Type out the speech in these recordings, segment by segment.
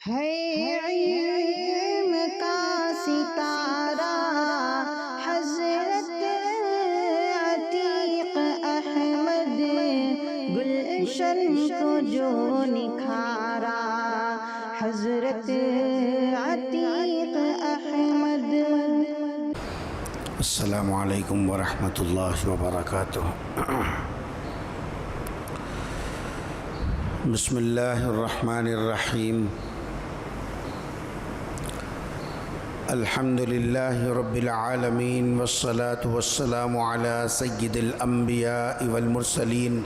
ہے علم کا ستارہ حضرت عتیق احمد، گلشن کو جو نکھارا حضرت عتیق احمد۔ السلام علیکم ورحمۃ اللہ وبرکاتہ۔ بسم اللہ الرحمن الرحیم۔ الحمد للہ رب العالمین والصلاة والسلام علی سید الانبیاء والمرسلین،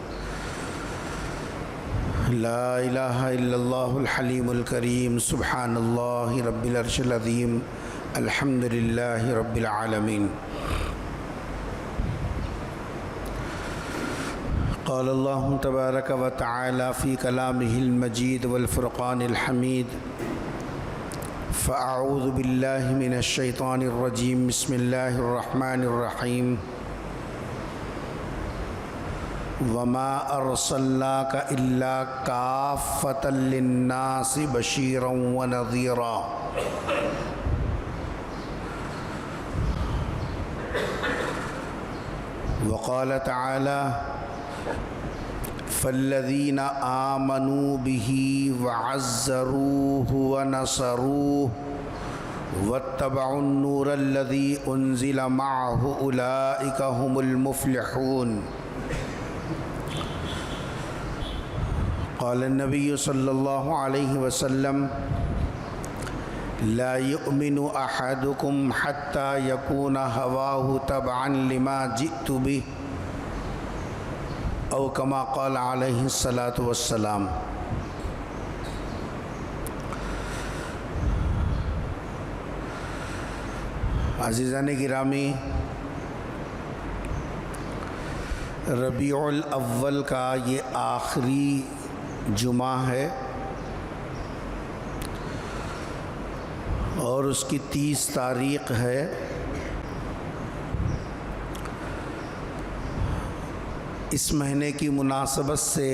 لا الہ الا اللہ الحلیم الکریم، سبحان اللہ رب العرش العظیم، الحمد للہ رب العالمین۔ قال اللہ تبارک و تعالی فی کلامہ المجید والفرقان الحمید، فاعوذ باللہ من الشیطان الرجیم، بسم اللہ الرحمن الرحیم۔ وما ارسلناک الا کافۃ للناس بشیرا ونذیرا۔ وقال تعالی فالذین آمنوا به وعزروه ونصروه واتبعوا النور الذي انزل معه اولئک هم المفلحون۔ قال النبی صلی اللہ علیہ وسلم لا يؤمن احدكم حتى يكون هواه تبعا لما جئت به، او کما قال علیہ الصلاۃ والسلام۔ عزیزان گرامی، ربیع الاول کا یہ آخری جمعہ ہے اور اس کی 30 تاریخ ہے۔ اس مہینے کی مناسبت سے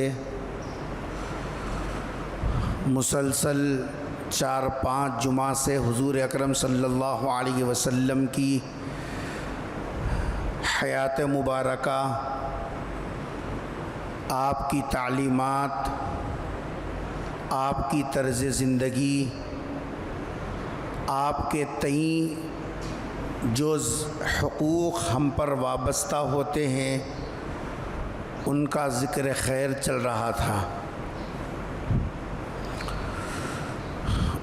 مسلسل 4-5 جمعہ سے حضور اکرم صلی اللہ علیہ وسلم کی حیات مبارکہ، آپ کی تعلیمات، آپ کی طرز زندگی، آپ کے تئیں جو حقوق ہم پر وابستہ ہوتے ہیں ان کا ذکر خیر چل رہا تھا۔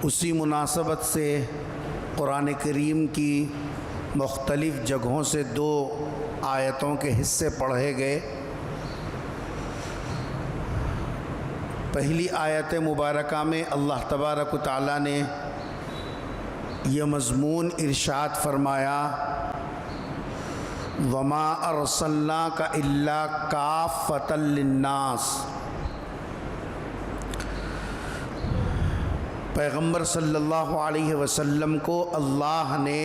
اسی مناسبت سے قرآن کریم کی مختلف جگہوں سے 2 آیتوں کے حصے پڑھے گئے۔ پہلی آیت مبارکہ میں اللہ تبارک و تعالیٰ نے یہ مضمون ارشاد فرمایا، وما ارسلناک الا کافۃ للناس۔ پیغمبر صلی اللہ علیہ وسلم کو اللہ نے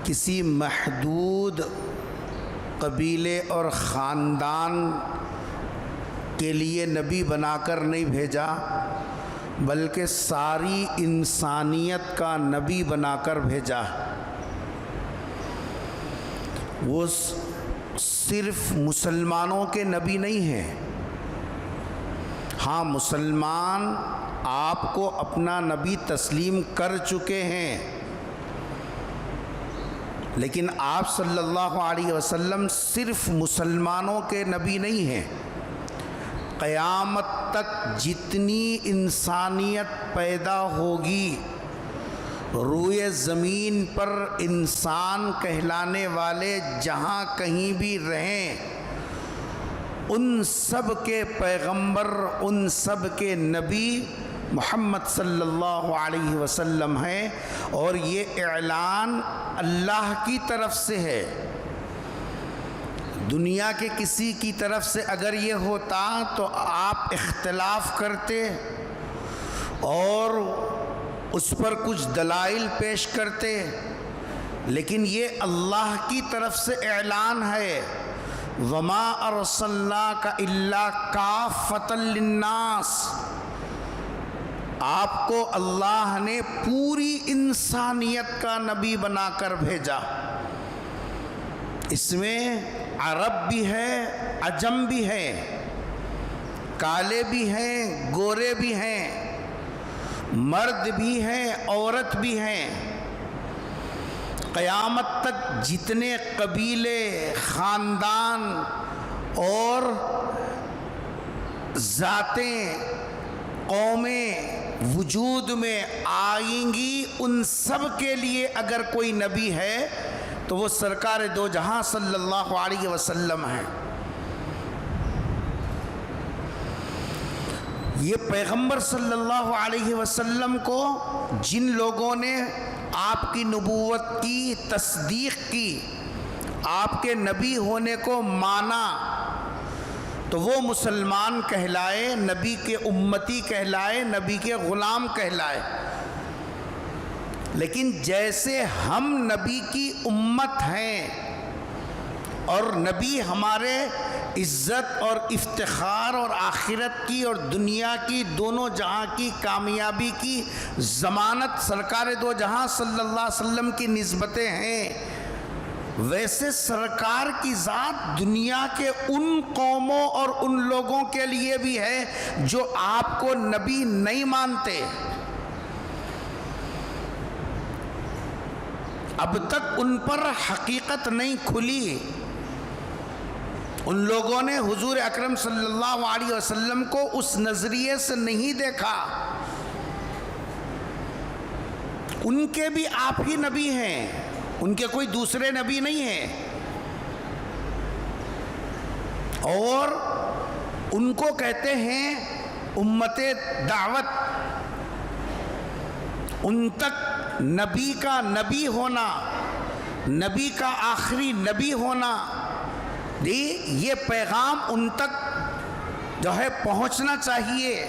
کسی محدود قبیلے اور خاندان کے لیے نبی بنا کر نہیں بھیجا، بلکہ ساری انسانیت کا نبی بنا کر بھیجا۔ وہ صرف مسلمانوں کے نبی نہیں ہیں۔ ہاں، مسلمان آپ کو اپنا نبی تسلیم کر چکے ہیں، لیکن آپ صلی اللہ علیہ وسلم صرف مسلمانوں کے نبی نہیں ہیں۔ قیامت تک جتنی انسانیت پیدا ہوگی، روئے زمین پر انسان کہلانے والے جہاں کہیں بھی رہیں، ان سب کے پیغمبر، ان سب کے نبی محمد صلی اللہ علیہ وسلم ہیں، اور یہ اعلان اللہ کی طرف سے ہے۔ دنیا کے کسی کی طرف سے اگر یہ ہوتا تو آپ اختلاف کرتے اور اس پر کچھ دلائل پیش کرتے، لیکن یہ اللہ کی طرف سے اعلان ہے، وما ارسلناک الا کافۃ للناس۔ آپ کو اللہ نے پوری انسانیت کا نبی بنا کر بھیجا. اس میں عرب بھی ہے، عجم بھی ہے، کالے بھی ہیں، گورے بھی ہیں، مرد بھی ہیں، عورت بھی ہیں. قیامت تک جتنے قبیلے، خاندان اور ذاتیں، قومیں وجود میں آئیں گی، ان سب کے لیے اگر کوئی نبی ہے تو وہ سرکار دو جہاں صلی اللہ علیہ وسلم ہیں. یہ پیغمبر صلی اللہ علیہ وسلم کو جن لوگوں نے آپ کی نبوت کی تصدیق کی، آپ کے نبی ہونے کو مانا، تو وہ مسلمان کہلائے، نبی کے امتی کہلائے، نبی کے غلام کہلائے. لیکن جیسے ہم نبی کی امت ہیں اور نبی ہمارے عزت اور افتخار اور آخرت کی اور دنیا کی دونوں جہاں کی کامیابی کی ضمانت سرکار دو جہاں صلی اللہ علیہ وسلم کی نسبتیں ہیں، ویسے سرکار کی ذات دنیا کے ان قوموں اور ان لوگوں کے لیے بھی ہے جو آپ کو نبی نہیں مانتے. اب تک ان پر حقیقت نہیں کھلی. ان لوگوں نے حضور اکرم صلی اللہ علیہ وسلم کو اس نظریے سے نہیں دیکھا. ان کے بھی آپ ہی نبی ہیں، ان کے کوئی دوسرے نبی نہیں ہیں. اور ان کو کہتے ہیں امت دعوت. ان تک نبی کا نبی ہونا، نبی کا آخری نبی ہونا، یہ پیغام ان تک جو ہے پہنچنا چاہیے.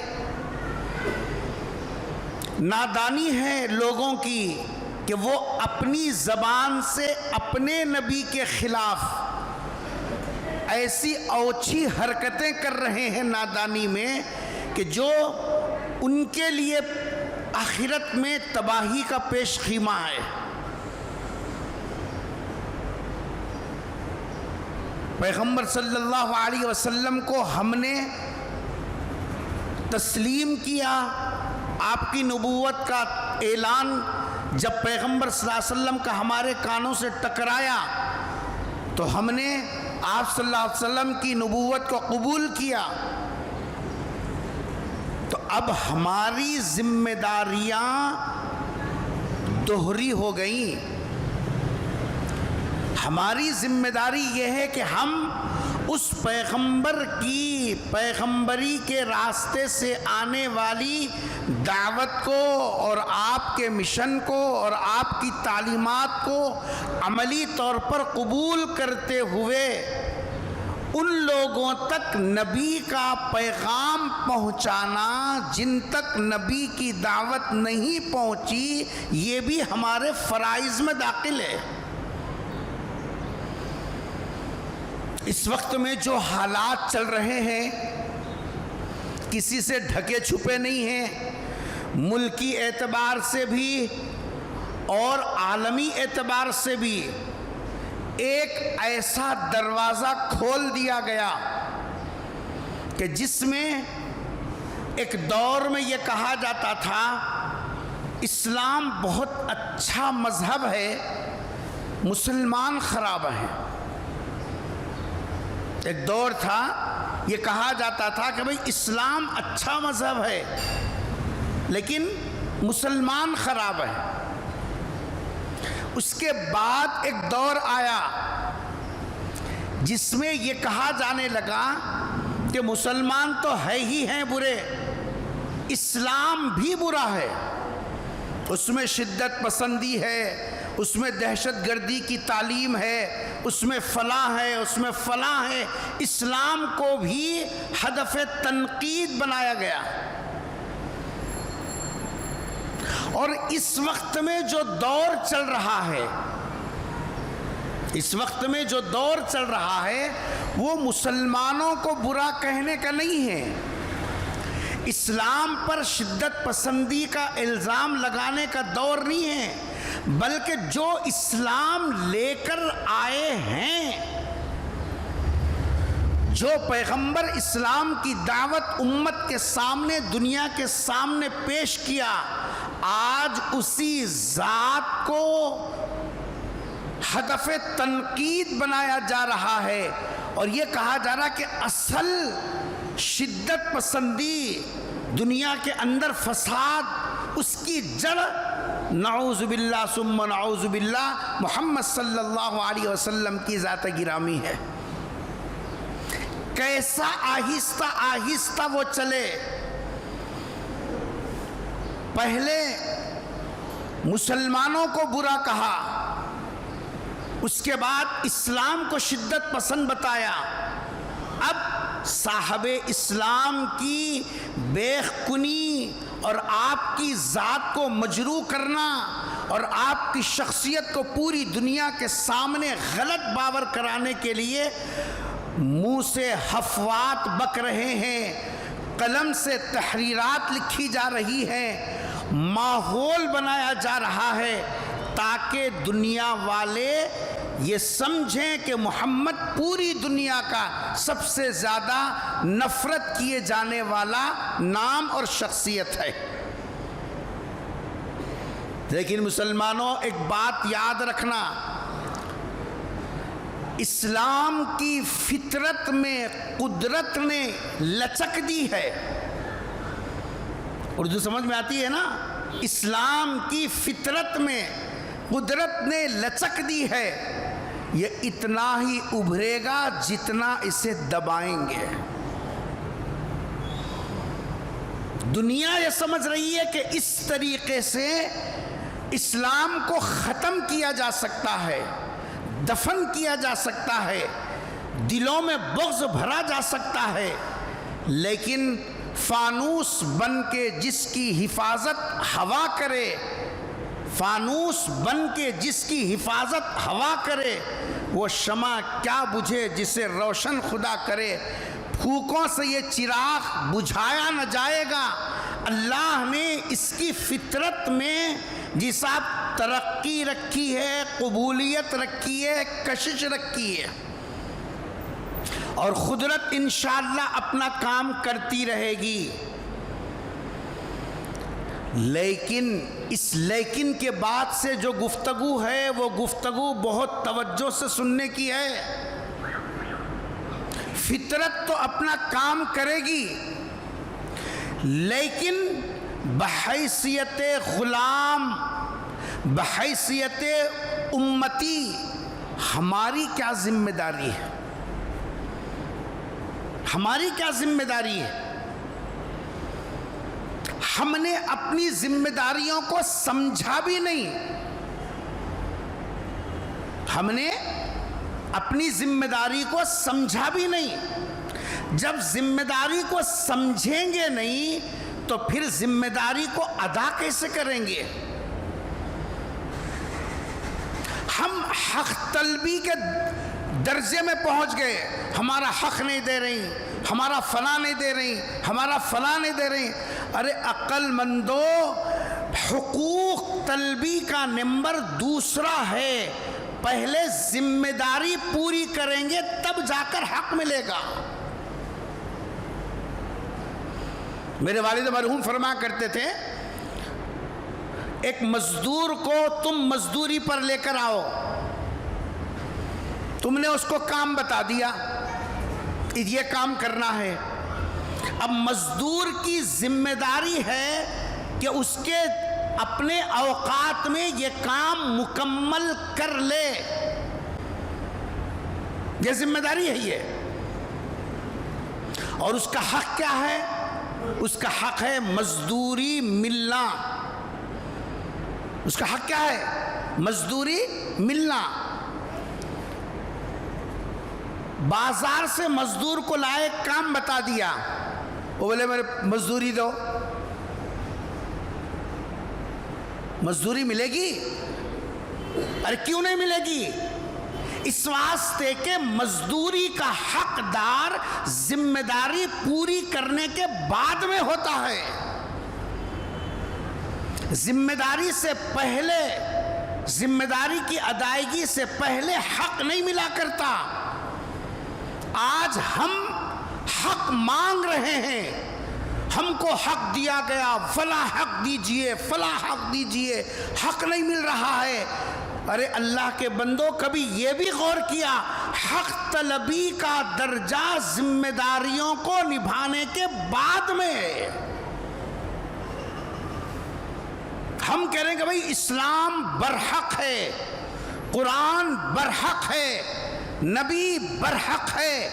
نادانی ہے لوگوں کی کہ وہ اپنی زبان سے اپنے نبی کے خلاف ایسی اوچھی حرکتیں کر رہے ہیں نادانی میں کہ جو ان کے لیے آخرت میں تباہی کا پیش خیمہ ہے. پیغمبر صلی اللہ علیہ وسلم کو ہم نے تسلیم کیا. آپ کی نبوت کا اعلان جب پیغمبر صلی اللہ علیہ وسلم کا ہمارے کانوں سے ٹکرایا تو ہم نے آپ صلی اللہ علیہ وسلم کی نبوت کو قبول کیا. تو اب ہماری ذمہ داریاں دوہری ہو گئیں. ہماری ذمہ داری یہ ہے کہ ہم اس پیغمبر کی پیغمبری کے راستے سے آنے والی دعوت کو اور آپ کے مشن کو اور آپ کی تعلیمات کو عملی طور پر قبول کرتے ہوئے ان لوگوں تک نبی کا پیغام پہنچانا جن تک نبی کی دعوت نہیں پہنچی، یہ بھی ہمارے فرائض میں داخل ہے. اس وقت میں جو حالات چل رہے ہیں کسی سے ڈھکے چھپے نہیں ہیں. ملکی اعتبار سے بھی اور عالمی اعتبار سے بھی ایک ایسا دروازہ کھول دیا گیا کہ جس میں ایک دور میں یہ کہا جاتا تھا اسلام بہت اچھا مذہب ہے، مسلمان خراب ہیں. ایک دور تھا یہ کہا جاتا تھا کہ بھئی اسلام اچھا مذہب ہے لیکن مسلمان خراب ہے. اس کے بعد ایک دور آیا جس میں یہ کہا جانے لگا کہ مسلمان تو ہے ہی ہیں برے، اسلام بھی برا ہے. اس میں شدت پسندی ہے، اس میں دہشت گردی کی تعلیم ہے، اس میں فلاں ہے، اس میں فلاں ہے. اسلام کو بھی ہدف تنقید بنایا گیا. اور اس وقت میں جو دور چل رہا ہے، اس وقت میں جو دور چل رہا ہے وہ مسلمانوں کو برا کہنے کا نہیں ہے. اسلام پر شدت پسندی کا الزام لگانے کا دور نہیں ہے، بلکہ جو اسلام لے کر آئے ہیں، جو پیغمبر اسلام کی دعوت امت کے سامنے، دنیا کے سامنے پیش کیا، آج اسی ذات کو ہدف تنقید بنایا جا رہا ہے، اور یہ کہا جا رہا کہ اصل شدت پسندی، دنیا کے اندر فساد، اس کی جڑ نعوذ باللہ ثم نعوذ باللہ محمد صلی اللہ علیہ وسلم کی ذات گرامی ہے۔ کیسا آہستہ آہستہ وہ چلے، پہلے مسلمانوں کو برا کہا، اس کے بعد اسلام کو شدت پسند بتایا، اب صاحب اسلام کی بیخ کنی اور آپ کی ذات کو مجروح کرنا اور آپ کی شخصیت کو پوری دنیا کے سامنے غلط باور کرانے کے لیے منہ سے حفوات بک رہے ہیں، قلم سے تحریرات لکھی جا رہی ہے، ماحول بنایا جا رہا ہے تاکہ دنیا والے یہ سمجھیں کہ محمد پوری دنیا کا سب سے زیادہ نفرت کیے جانے والا نام اور شخصیت ہے۔ لیکن مسلمانوں، ایک بات یاد رکھنا، اسلام کی فطرت میں قدرت نے لچک دی ہے۔ اردو سمجھ میں آتی ہے نا؟ اسلام کی فطرت میں قدرت نے لچک دی ہے، یہ اتنا ہی ابھرے گا جتنا اسے دبائیں گے۔ دنیا یہ سمجھ رہی ہے کہ اس طریقے سے اسلام کو ختم کیا جا سکتا ہے، دفن کیا جا سکتا ہے، دلوں میں بغض بھرا جا سکتا ہے، لیکن فانوس بن کے جس کی حفاظت ہوا کرے، فانوس بن کے جس کی حفاظت ہوا کرے، وہ شمع کیا بجھے جسے روشن خدا کرے۔ پھوکوں سے یہ چراغ بجھایا نہ جائے گا۔ اللہ نے اس کی فطرت میں جیسا ترقی رکھی ہے، قبولیت رکھی ہے، کشش رکھی ہے، اور قدرت انشاءاللہ اپنا کام کرتی رہے گی۔ لیکن اس لیکن کے بعد سے جو گفتگو ہے وہ گفتگو بہت توجہ سے سننے کی ہے۔ فطرت تو اپنا کام کرے گی، لیکن بحیثیت غلام، بحیثیت امتی ہماری کیا ذمہ داری ہے؟ ہماری کیا ذمہ داری ہے؟ ہم نے اپنی ذمہ داریوں کو سمجھا بھی نہیں۔ ہم نے اپنی ذمہ داری کو سمجھا بھی نہیں۔ جب ذمہ داری کو سمجھیں گے نہیں تو پھر ذمہ داری کو ادا کیسے کریں گے؟ ہم حق طلبی کے درجے میں پہنچ گئے، ہمارا حق نہیں دے رہی، ہمارا فلاں نہیں دے رہی، ہمارا فلاں نہیں دے رہی۔ ارے عقل مندو، حقوق طلبی کا نمبر دوسرا ہے، پہلے ذمہ داری پوری کریں گے تب جا کر حق ملے گا۔ میرے والد مرحوم فرما کرتے تھے، ایک مزدور کو تم مزدوری پر لے کر آؤ، تم نے اس کو کام بتا دیا، یہ کام کرنا ہے۔ اب مزدور کی ذمہ داری ہے کہ اس کے اپنے اوقات میں یہ کام مکمل کر لے، یہ ذمہ داری ہے یہ۔ اور اس کا حق کیا ہے؟ اس کا حق ہے مزدوری ملنا۔ اس کا حق کیا ہے؟ مزدوری ملنا۔ بازار سے مزدور کو لائے، کام بتا دیا، وہ بولے میرے مزدوری دو، مزدوری ملے گی؟ ارے کیوں نہیں ملے گی؟ اس واسطے کہ مزدوری کا حقدار ذمہ داری پوری کرنے کے بعد میں ہوتا ہے. ذمہ داری سے پہلے، ذمہ داری کی ادائیگی سے پہلے حق نہیں ملا کرتا. آج ہم حق مانگ رہے ہیں، ہم کو حق دیا گیا، فلاں حق دیجئے، فلاں حق دیجئے، حق نہیں مل رہا ہے. ارے اللہ کے بندو، کبھی یہ بھی غور کیا حق طلبی کا درجہ ذمہ داریوں کو نبھانے کے بعد میں ہے. ہم کہہ رہے ہیں کہ بھائی اسلام برحق ہے، قرآن برحق ہے، نبی برحق ہے،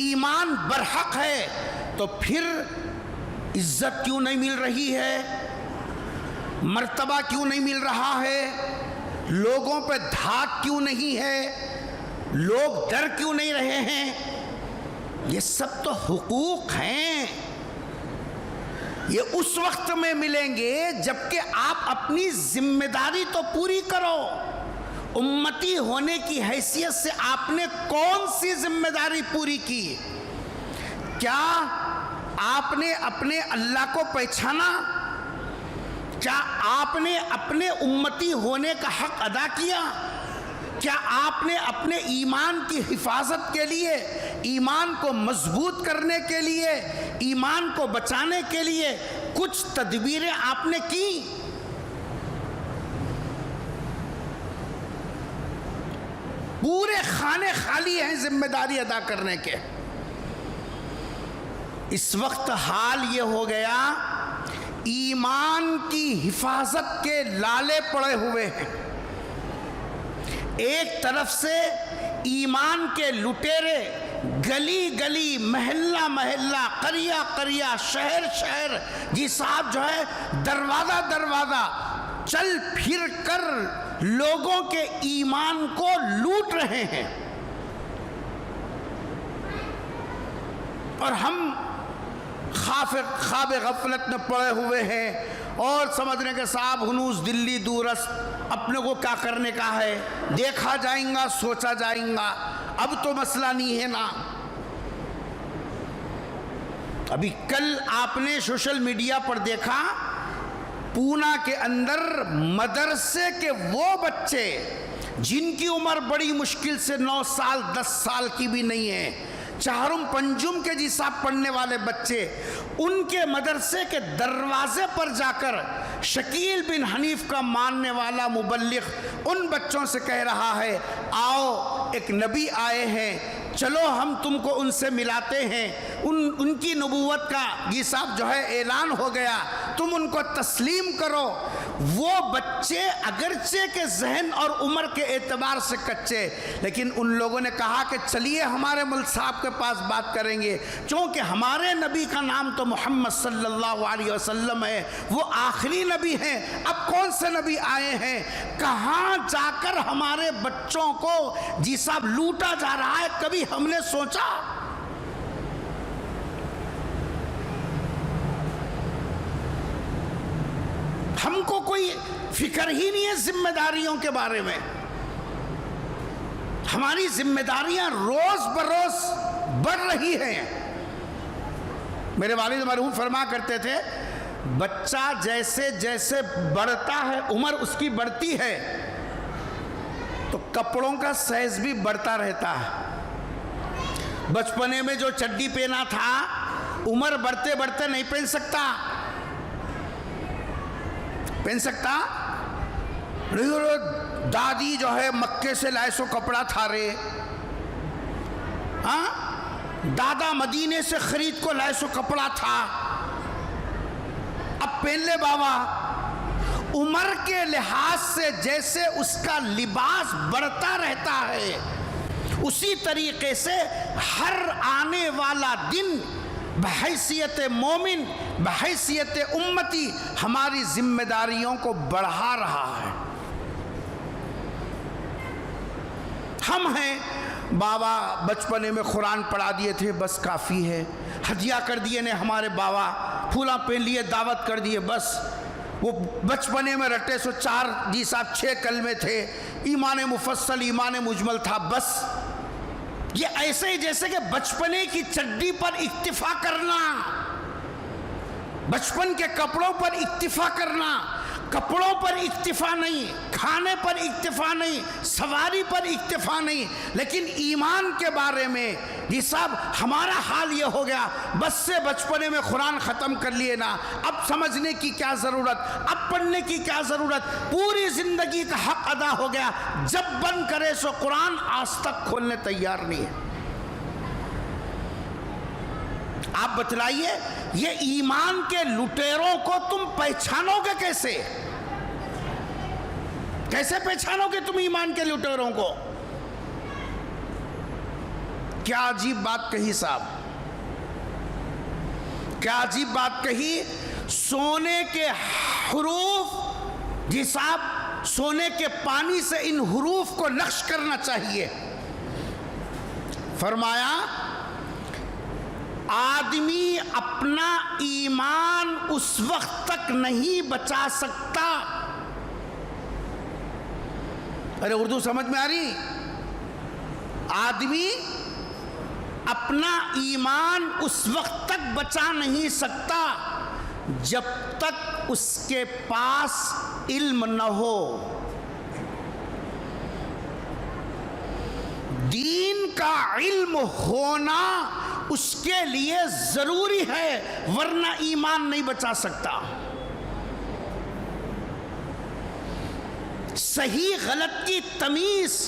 ایمان برحق ہے، تو پھر عزت کیوں نہیں مل رہی ہے؟ مرتبہ کیوں نہیں مل رہا ہے؟ لوگوں پہ دھاک کیوں نہیں ہے؟ لوگ ڈر کیوں نہیں رہے ہیں؟ یہ سب تو حقوق ہیں. یہ اس وقت میں ملیں گے جبکہ آپ اپنی ذمہ داری تو پوری کرو. امتی ہونے کی حیثیت سے آپ نے کون سی ذمہ داری پوری کی؟ کیا آپ نے اپنے اللہ کو پہچانا؟ کیا آپ نے اپنے امتی ہونے کا حق ادا کیا؟ کیا آپ نے اپنے ایمان کی حفاظت کے لیے، ایمان کو مضبوط کرنے کے لیے، ایمان کو بچانے کے لیے کچھ تدبیریں آپ نے کی؟ پورے خانے خالی ہیں ذمہ داری ادا کرنے کے. اس وقت حال یہ ہو گیا ایمان کی حفاظت کے لالے پڑے ہوئے ہیں. ایک طرف سے ایمان کے لٹیرے گلی گلی، محلہ محلہ، قریہ قریہ، شہر شہر، جی صاحب جو ہے دروازہ دروازہ چل پھر کر لوگوں کے ایمان کو لوٹ رہے ہیں. اور ہم خواب غفلت میں پڑے ہوئے ہیں اور سمجھ رہے کہ صاحب ہنوز دلی دورست، اپنے کو کیا کرنے کا ہے، دیکھا جائیں گا، سوچا جائیں گا، اب تو مسئلہ نہیں ہے نا. ابھی کل آپ نے سوشل میڈیا پر دیکھا پونا کے اندر مدرسے کے وہ بچے جن کی عمر بڑی مشکل سے 9 سال 10 سال کی بھی نہیں ہے، چہارم پنجم کے جیسا پڑھنے والے بچے، ان کے مدرسے کے دروازے پر جا کر شکیل بن حنیف کا ماننے والا مبلغ ان بچوں سے کہہ رہا ہے آؤ ایک نبی آئے ہیں، چلو ہم تم کو ان سے ملاتے ہیں، ان کی نبوت کا یہ صاحب جو ہے اعلان ہو گیا، تم ان کو تسلیم کرو. وہ بچے اگرچہ کے ذہن اور عمر کے اعتبار سے کچے، لیکن ان لوگوں نے کہا کہ چلیے ہمارے ملک صاحب کے پاس بات کریں گے، چونکہ ہمارے نبی کا نام تو محمد صلی اللہ علیہ وسلم ہے، وہ آخری نبی ہیں، اب کون سے نبی آئے ہیں، کہاں جا کر ہمارے بچوں کو جی صاحب لوٹا جا رہا ہے، کبھی ہم نے سوچا؟ ہم کو کوئی فکر ہی نہیں ہے ذمہ داریوں کے بارے میں. ہماری ذمہ داریاں روز بروز بڑھ رہی ہیں. میرے والد مرحوم فرما کرتے تھے بچہ جیسے جیسے بڑھتا ہے، عمر اس کی بڑھتی ہے تو کپڑوں کا سائز بھی بڑھتا رہتا ہے. بچپنے میں جو چڈی پہنا تھا عمر بڑھتے بڑھتے نہیں پہن سکتا. دادی جو ہے مکے سے لائے سو کپڑا تھا رے، دادا مدینے سے خرید کو لائے سو کپڑا تھا، اب پہن لے بابا. عمر کے لحاظ سے جیسے اس کا لباس بڑھتا رہتا ہے، اسی طریقے سے ہر آنے والا دن بحیثیت مومن، بحیثیت امتی ہماری ذمہ داریوں کو بڑھا رہا ہے. ہم ہیں بابا بچپنے میں قرآن پڑھا دیے تھے بس کافی ہے، ہدیہ کر دیے نے ہمارے بابا، پھولا پہن لیے، دعوت کر دیے بس. وہ بچپنے میں رٹے سو 4 جی صاحب 6 کلمے تھے، ایمان مفصل ایمان مجمل تھا، بس یہ ایسے ہی جیسے کہ بچپنے کی چڈی پر اکتفا کرنا، بچپن کے کپڑوں پر اکتفا کرنا، کپڑوں پر اکتفا نہیں، کھانے پر اکتفا نہیں، سواری پر اکتفا نہیں، لیکن ایمان کے بارے میں یہ صاحب ہمارا حال یہ ہو گیا، بس سے بچپنے میں قرآن ختم کر لیے نا، اب سمجھنے کی کیا ضرورت، اب پڑھنے کی کیا ضرورت، پوری زندگی کا حق ادا ہو گیا، جب بند کرے سو قرآن آج تک کھولنے تیار نہیں ہے۔ آپ بتلائیے یہ ایمان کے لٹیروں کو تم پہچانو گے کیسے؟ کیسے پہچانو گے تم ایمان کے لٹیروں کو؟ کیا عجیب بات کہی صاحب، کیا عجیب بات کہی، سونے کے حروف، جی صاحب سونے کے پانی سے ان حروف کو نقش کرنا چاہیے۔ فرمایا آدمی اپنا ایمان اس وقت تک نہیں بچا سکتا، ارے اردو سمجھ میں آ رہی، آدمی اپنا ایمان اس وقت تک بچا نہیں سکتا جب تک اس کے پاس علم نہ ہو۔ دین کا علم ہونا اس کے لیے ضروری ہے، ورنہ ایمان نہیں بچا سکتا۔ صحیح غلط کی تمیز،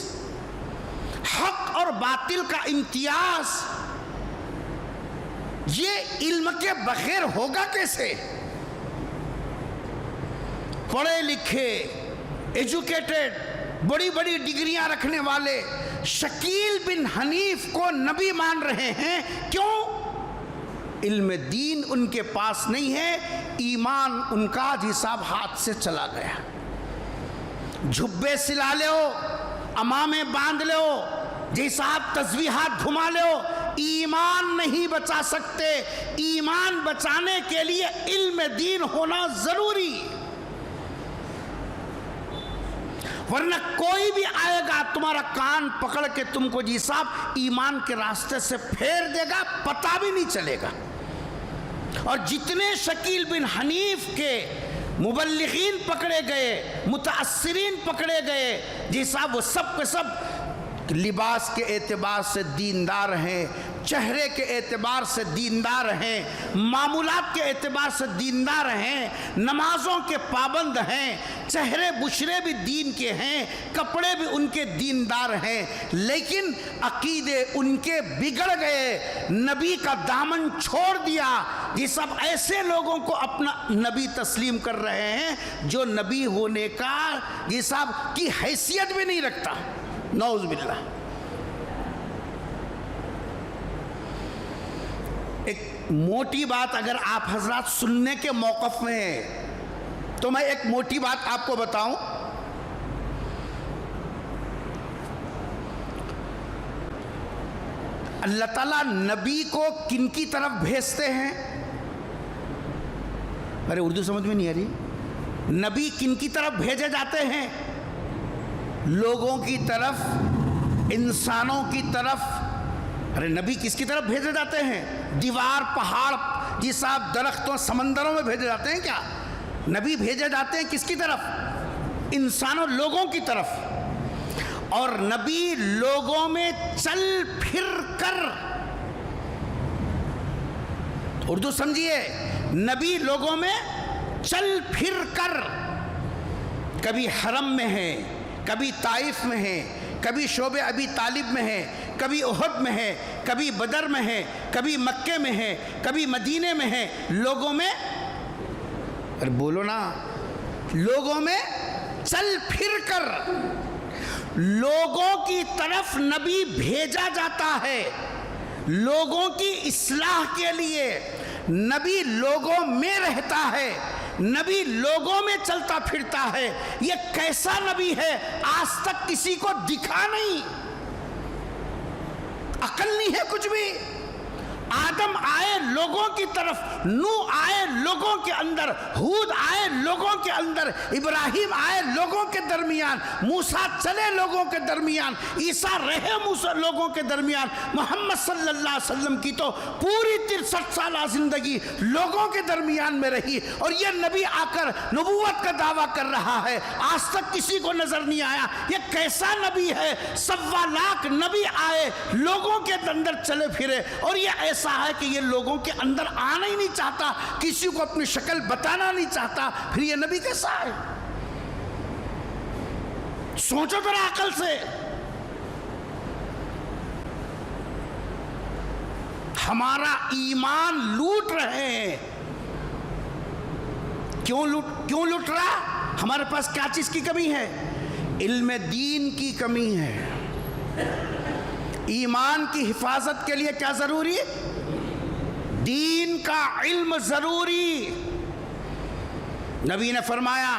حق اور باطل کا امتیاز، یہ علم کے بغیر ہوگا کیسے؟ پڑھے لکھے، ایجوکیٹڈ، بڑی بڑی ڈگریاں رکھنے والے شکیل بن حنیف کو نبی مان رہے ہیں، کیوں؟ علم دین ان کے پاس نہیں ہے، ایمان ان کا جی صاحب ہاتھ سے چلا گیا۔ جھبے سلا لے ہو، امامے باندھ لے ہو، جی صاحب تسبیحات گھما لے ہو، ایمان نہیں بچا سکتے۔ ایمان بچانے کے لیے علم دین ہونا ضروری، ورنہ کوئی بھی آئے گا تمہارا کان پکڑ کے تم کو جی صاحب ایمان کے راستے سے پھیر دے گا، پتہ بھی نہیں چلے گا۔ اور جتنے شکیل بن حنیف کے مبلغین پکڑے گئے، متاثرین پکڑے گئے، جی صاحب وہ سب کے سب لباس کے اعتبار سے دیندار ہیں، چہرے کے اعتبار سے دیندار ہیں، معمولات کے اعتبار سے دیندار ہیں، نمازوں کے پابند ہیں، چہرے بشرے بھی دین کے ہیں، کپڑے بھی ان کے دیندار ہیں، لیکن عقیدے ان کے بگڑ گئے، نبی کا دامن چھوڑ دیا۔ یہ سب ایسے لوگوں کو اپنا نبی تسلیم کر رہے ہیں جو نبی ہونے کا یہ صاحب کی حیثیت بھی نہیں رکھتا، نعوذ باللہ۔ ایک موٹی بات اگر آپ حضرات سننے کے موقف میں ہیں تو میں ایک موٹی بات آپ کو بتاؤں۔ اللہ تعالیٰ نبی کو کن کی طرف بھیجتے ہیں؟ ارے اردو سمجھ میں نہیں آ رہی، نبی کن کی طرف بھیجے جاتے ہیں؟ لوگوں کی طرف، انسانوں کی طرف۔ ارے نبی کس کی طرف بھیجے جاتے ہیں؟ دیوار، پہاڑ، یہ صاحب درختوں، سمندروں میں بھیجے جاتے ہیں کیا؟ نبی بھیجے جاتے ہیں کس کی طرف؟ انسانوں، لوگوں کی طرف۔ اور نبی لوگوں میں چل پھر کر، اردو سمجھیے، نبی لوگوں میں چل پھر کر، کبھی حرم میں ہے، کبھی طائف میں ہے، کبھی شعب ابی طالب میں ہے، کبھی احد میں ہے، کبھی بدر میں ہے، کبھی مکے میں ہے، کبھی مدینے میں ہے، لوگوں میں، ارے بولو نا، لوگوں میں چل پھر کر لوگوں کی طرف نبی بھیجا جاتا ہے، لوگوں کی اصلاح کے لیے۔ نبی لوگوں میں رہتا ہے، نبی لوگوں میں چلتا پھرتا ہے۔ یہ کیسا نبی ہے؟ آج تک کسی کو دکھا نہیں، عقل نہیں ہے کچھ بھی۔ آدم آئے لوگوں کی طرف، نوح آئے لوگوں کے اندر، ہود آئے لوگوں کے اندر، ابراہیم آئے لوگوں کے درمیان، موسیٰ چلے لوگوں کے درمیان، عیسیٰ رہے لوگوں کے درمیان، محمد صلی اللہ علیہ وسلم کی تو پوری 63 سالہ زندگی لوگوں کے درمیان میں رہی، اور یہ نبی آ کر نبوت کا دعویٰ کر رہا ہے، آج تک کسی کو نظر نہیں آیا یہ کیسا نبی ہے؟ 1.25 لاکھ نبی آئے لوگوں کے اندر چلے پھرے، اور یہ ایسا ہے کہ یہ لوگوں کے اندر آنا ہی نہیں چاہتا، کسی کو اپنی شکل بتانا نہیں چاہتا، پھر یہ نبی کیسا ہے؟ سوچو ذرا عقل سے۔ ہمارا ایمان لوٹ رہے ہیں، کیوں لوٹ رہا؟ ہمارے پاس کیا چیز کی کمی ہے؟ علم دین کی کمی ہے۔ ایمان کی حفاظت کے لیے کیا ضروری ہے؟ دین کا علم ضروری۔ نبی نے فرمایا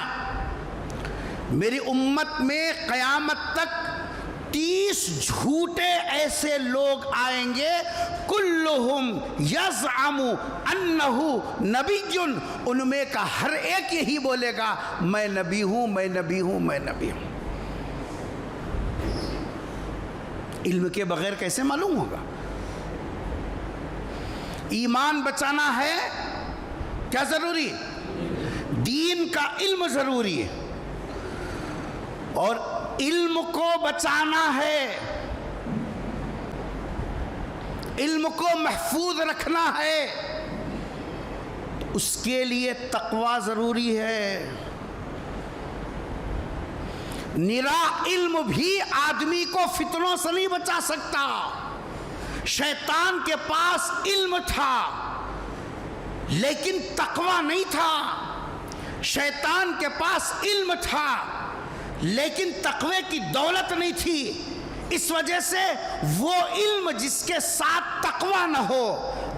میری امت میں قیامت تک 30 جھوٹے ایسے لوگ آئیں گے، کلہم یزعم انہو نبی، ان میں کا ہر ایک یہی بولے گا میں نبی ہوں، میں نبی ہوں، میں نبی ہوں۔ علم کے بغیر کیسے معلوم ہوگا؟ ایمان بچانا ہے کیا ضروری؟ دین کا علم ضروری ہے، اور علم کو بچانا ہے، علم کو محفوظ رکھنا ہے، اس کے لیے تقوی ضروری ہے۔ نرا علم بھی آدمی کو فتنوں سے نہیں بچا سکتا۔ شیطان کے پاس علم تھا لیکن تقوی نہیں تھا، شیطان کے پاس علم تھا لیکن تقوی کی دولت نہیں تھی، اس وجہ سے وہ علم جس کے ساتھ تقوی نہ ہو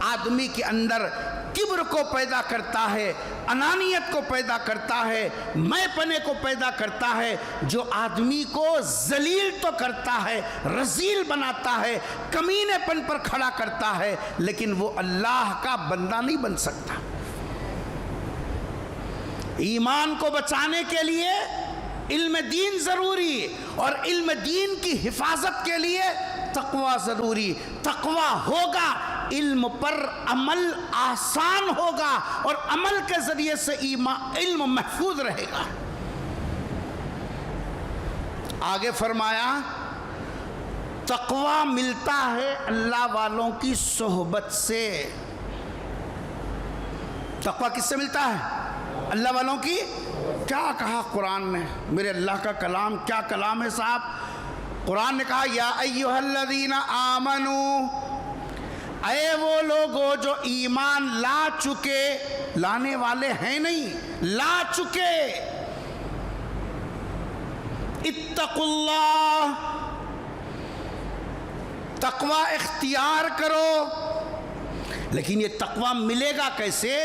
آدمی کے اندر کبر کو پیدا کرتا ہے، انانیت کو پیدا کرتا ہے، میں پنے کو پیدا کرتا ہے، جو آدمی کو ذلیل تو کرتا ہے، رذیل بناتا ہے، کمینے پن پر کھڑا کرتا ہے، لیکن وہ اللہ کا بندہ نہیں بن سکتا۔ ایمان کو بچانے کے لیے علم دین ضروری، اور علم دین کی حفاظت کے لیے تقوی ضروری۔ تقوی ہوگا علم پر عمل آسان ہوگا، اور عمل کے ذریعے سے علم محفوظ رہے گا۔ آگے فرمایا تقوی ملتا ہے اللہ والوں کی صحبت سے۔ تقوی کس سے ملتا ہے؟ اللہ والوں کی۔ کیا کہا قرآن نے؟ میرے اللہ کا کلام کیا کلام ہے صاحب۔ قرآن نے کہا یا ایھا الذین آمنوا، اے وہ لوگو جو ایمان لا چکے، لانے والے ہیں نہیں، لا چکے، اتقوا اللہ، تقوی اختیار کرو۔ لیکن یہ تقوی ملے گا کیسے؟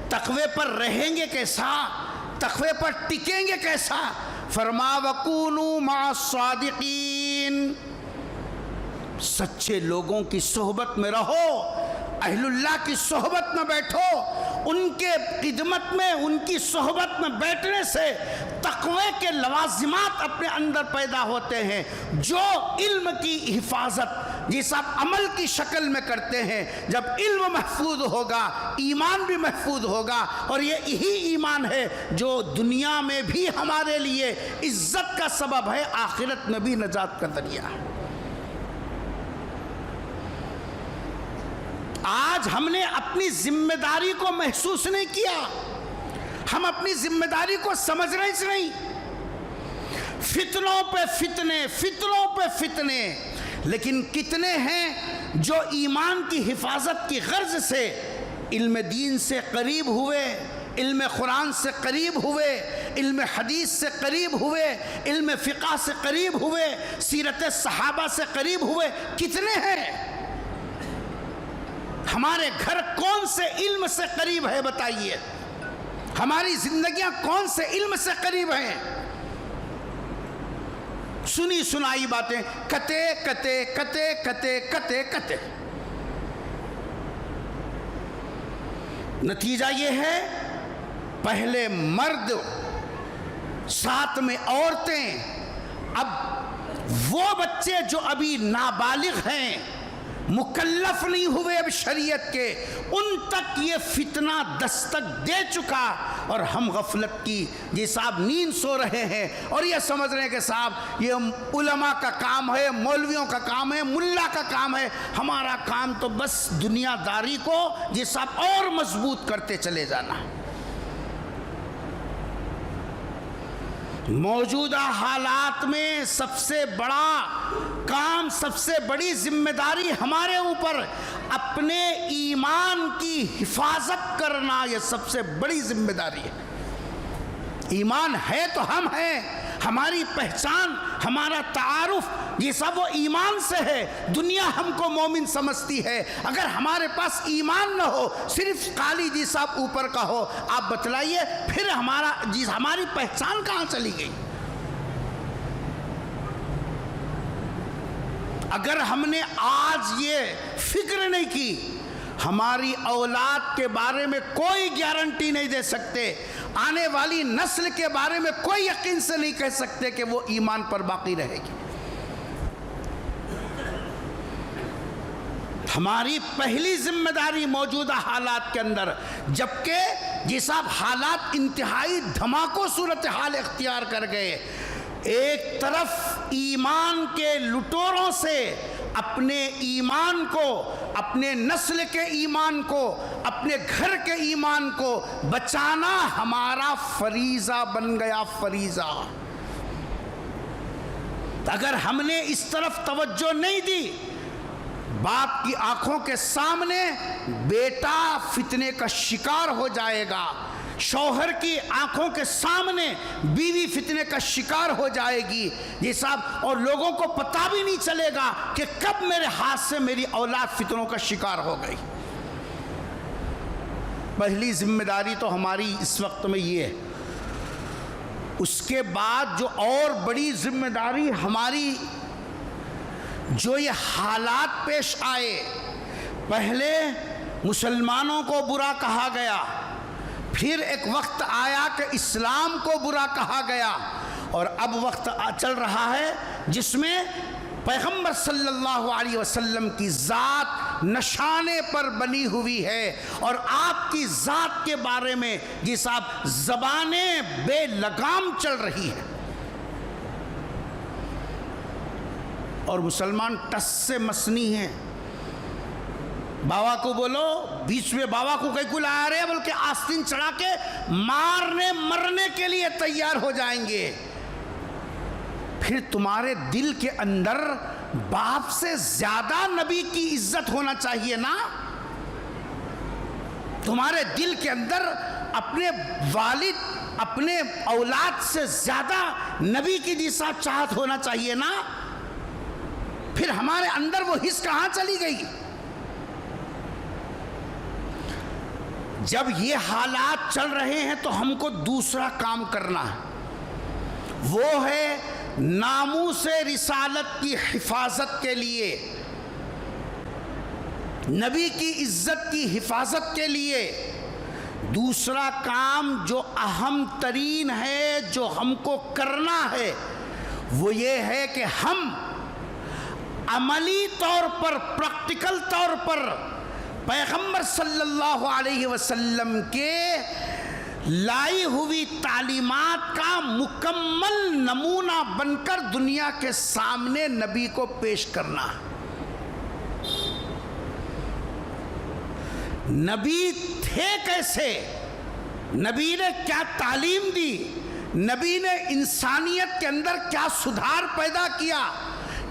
تقوی پر رہیں گے کیسا؟ تقوی پر ٹکیں گے کیسا؟ فرما وَكُونُوا مَعَ الصَّادِقِينَ، سچے لوگوں کی صحبت میں رہو، اہل اللہ کی صحبت میں بیٹھو۔ ان کے خدمت میں، ان کی صحبت میں بیٹھنے سے تقوی کے لوازمات اپنے اندر پیدا ہوتے ہیں، جو علم کی حفاظت جس آپ عمل کی شکل میں کرتے ہیں۔ جب علم محفوظ ہوگا ایمان بھی محفوظ ہوگا، اور یہی ایمان ہے جو دنیا میں بھی ہمارے لیے عزت کا سبب ہے، آخرت میں بھی نجات کا ذریعہ ہے۔ آج ہم نے اپنی ذمہ داری کو محسوس نہیں کیا، ہم اپنی ذمہ داری کو سمجھ رہے نہیں۔ فتنوں پہ فتنے، فتنوں پہ فتنے، لیکن کتنے ہیں جو ایمان کی حفاظت کی غرض سے علم دین سے قریب ہوئے، علم قرآن سے قریب ہوئے، علم حدیث سے قریب ہوئے، علم فقہ سے قریب ہوئے، سیرت صحابہ سے قریب ہوئے؟ کتنے ہیں؟ ہمارے گھر کون سے علم سے قریب ہے بتائیے؟ ہماری زندگیاں کون سے علم سے قریب ہیں؟ سنی سنائی باتیں، کتے کتے کتے کتے کتے کتے۔ نتیجہ یہ ہے پہلے مرد، ساتھ میں عورتیں، اب وہ بچے جو ابھی نابالغ ہیں، مکلف نہیں ہوئے اب شریعت کے، ان تک یہ فتنہ دستک دے چکا، اور ہم غفلت کی جی صاحب نیند سو رہے ہیں اور یہ سمجھ رہے ہیں کہ صاحب یہ علماء کا کام ہے، مولویوں کا کام ہے، ملا کا کام ہے، ہمارا کام تو بس دنیا داری کو جی صاحب اور مضبوط کرتے چلے جانا۔ موجودہ حالات میں سب سے بڑا کام، سب سے بڑی ذمہ داری ہمارے اوپر اپنے ایمان کی حفاظت کرنا، یہ سب سے بڑی ذمہ داری ہے۔ ایمان ہے تو ہم ہیں، ہماری پہچان، ہمارا تعارف یہ سب وہ ایمان سے ہے۔ دنیا ہم کو مومن سمجھتی ہے، اگر ہمارے پاس ایمان نہ ہو، صرف قالی جی صاحب اوپر کا ہو، آپ بتلائیے پھر ہماری پہچان کہاں چلی گئی؟ اگر ہم نے آج یہ فکر نہیں کی، ہماری اولاد کے بارے میں کوئی گارنٹی نہیں دے سکتے، آنے والی نسل کے بارے میں کوئی یقین سے نہیں کہہ سکتے کہ وہ ایمان پر باقی رہے گی۔ ہماری پہلی ذمہ داری موجودہ حالات کے اندر، جبکہ یہ سب حالات انتہائی دھماکوں صورتحال اختیار کر گئے، ایک طرف ایمان کے لٹوروں سے اپنے ایمان کو، اپنے نسل کے ایمان کو، اپنے گھر کے ایمان کو بچانا ہمارا فریضہ بن گیا، فریضہ۔ اگر ہم نے اس طرف توجہ نہیں دی، باپ کی آنکھوں کے سامنے بیٹا فتنے کا شکار ہو جائے گا، شوہر کی آنکھوں کے سامنے بیوی فتنے کا شکار ہو جائے گی یہ صاحب، اور لوگوں کو پتہ بھی نہیں چلے گا کہ کب میرے ہاتھ سے میری اولاد فتنوں کا شکار ہو گئی۔ پہلی ذمہ داری تو ہماری اس وقت میں یہ ہے۔ اس کے بعد جو اور بڑی ذمہ داری ہماری، جو یہ حالات پیش آئے، پہلے مسلمانوں کو برا کہا گیا، پھر ایک وقت آیا کہ اسلام کو برا کہا گیا، اور اب وقت چل رہا ہے جس میں پیغمبر صلی اللہ علیہ وسلم کی ذات نشانے پر بنی ہوئی ہے، اور آپ کی ذات کے بارے میں جی صاحب زبانیں بے لگام چل رہی ہیں، اور مسلمان ٹس سے مسنی ہیں۔ بابا کو بولو، بیچ میں بابا کو کہیں کو لا رہے ہیں، بلکہ آستین چڑھا کے مارنے مرنے کے لیے تیار ہو جائیں گے۔ پھر تمہارے دل کے اندر باپ سے زیادہ نبی کی عزت ہونا چاہیے نا، تمہارے دل کے اندر اپنے والد، اپنے اولاد سے زیادہ نبی کی جیسا چاہت ہونا چاہیے نا۔ پھر ہمارے اندر وہ حس کہاں چلی گئی؟ جب یہ حالات چل رہے ہیں تو ہم کو دوسرا کام کرنا ہے، وہ ہے ناموس رسالت کی حفاظت کے لیے، نبی کی عزت کی حفاظت کے لیے دوسرا کام جو اہم ترین ہے، جو ہم کو کرنا ہے، وہ یہ ہے کہ ہم عملی طور پر، پریکٹیکل طور پر پیغمبر صلی اللہ علیہ وسلم کے لائی ہوئی تعلیمات کا مکمل نمونہ بن کر دنیا کے سامنے نبی کو پیش کرنا۔ نبی تھے کیسے، نبی نے کیا تعلیم دی، نبی نے انسانیت کے اندر کیا سدھار پیدا کیا،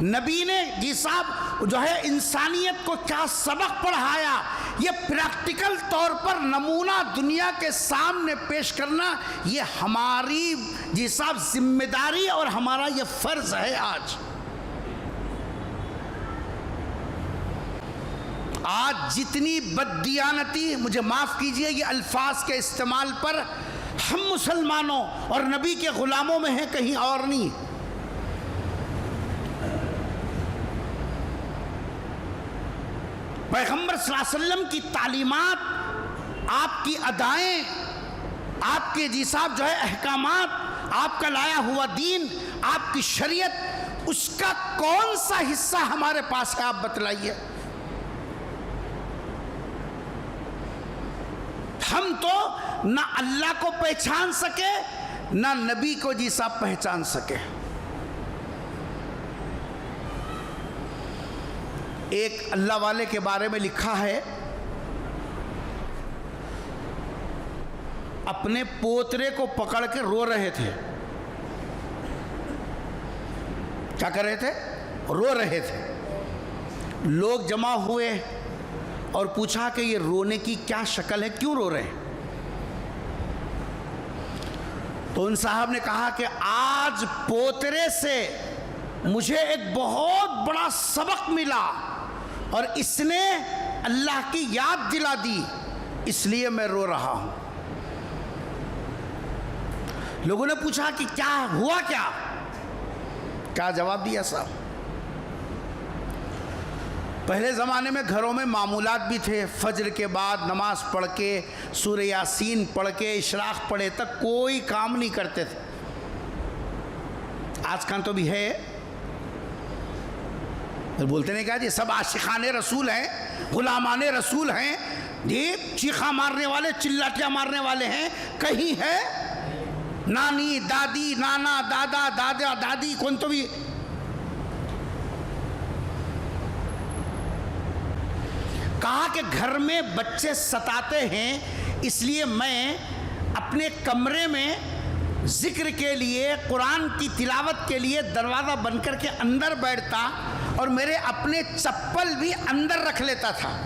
نبی نے جی صاحب جو ہے انسانیت کو کیا سبق پڑھایا، یہ پریکٹیکل طور پر نمونہ دنیا کے سامنے پیش کرنا، یہ ہماری جی صاحب ذمہ داری اور ہمارا یہ فرض ہے۔ آج جتنی بددیانتی، مجھے معاف کیجئے یہ الفاظ کے استعمال پر، ہم مسلمانوں اور نبی کے غلاموں میں ہیں، کہیں اور نہیں۔ پیغمبر صلی اللہ علیہ وسلم کی تعلیمات آپ کی ادائیں، آپ کے جی صاحب جو ہے احکامات، آپ کا لایا ہوا دین، آپ کی شریعت، اس کا کون سا حصہ ہمارے پاس ہے آپ بتلائیے۔ ہم تو نہ اللہ کو پہچان سکے نہ نبی کو جی صاحب پہچان سکے۔ ایک اللہ والے کے بارے میں لکھا ہے، اپنے پوترے کو پکڑ کے رو رہے تھے۔ کیا کر رہے تھے؟ رو رہے تھے۔ لوگ جمع ہوئے اور پوچھا کہ یہ رونے کی کیا شکل ہے، کیوں رو رہے ہیں؟ تو ان صاحب نے کہا کہ آج پوترے سے مجھے ایک بہت بڑا سبق ملا اور اس نے اللہ کی یاد دلا دی، اس لیے میں رو رہا ہوں۔ لوگوں نے پوچھا کہ کیا ہوا، کیا جواب دیا صاحب؟ پہلے زمانے میں گھروں میں معمولات بھی تھے، فجر کے بعد نماز پڑھ کے سورہ یاسین پڑھ کے اشراق پڑھے تک کوئی کام نہیں کرتے تھے۔ آج کل تو بھی ہے، بولتے نہیں کہا جی سب عاشقان رسول ہیں، غلامان رسول ہیں جی، چیخا مارنے والے، چلاٹیاں مارنے والے ہیں، کہیں ہے نانی دادی نانا دادا دادا دادی کون تو بھی؟ کہا کہ گھر میں بچے ستاتے ہیں، اس لیے میں اپنے کمرے میں ذکر کے لیے، قرآن کی تلاوت کے لیے دروازہ بند کر کے اندر بیٹھتا اور میرے اپنے چپل بھی اندر رکھ لیتا تھا۔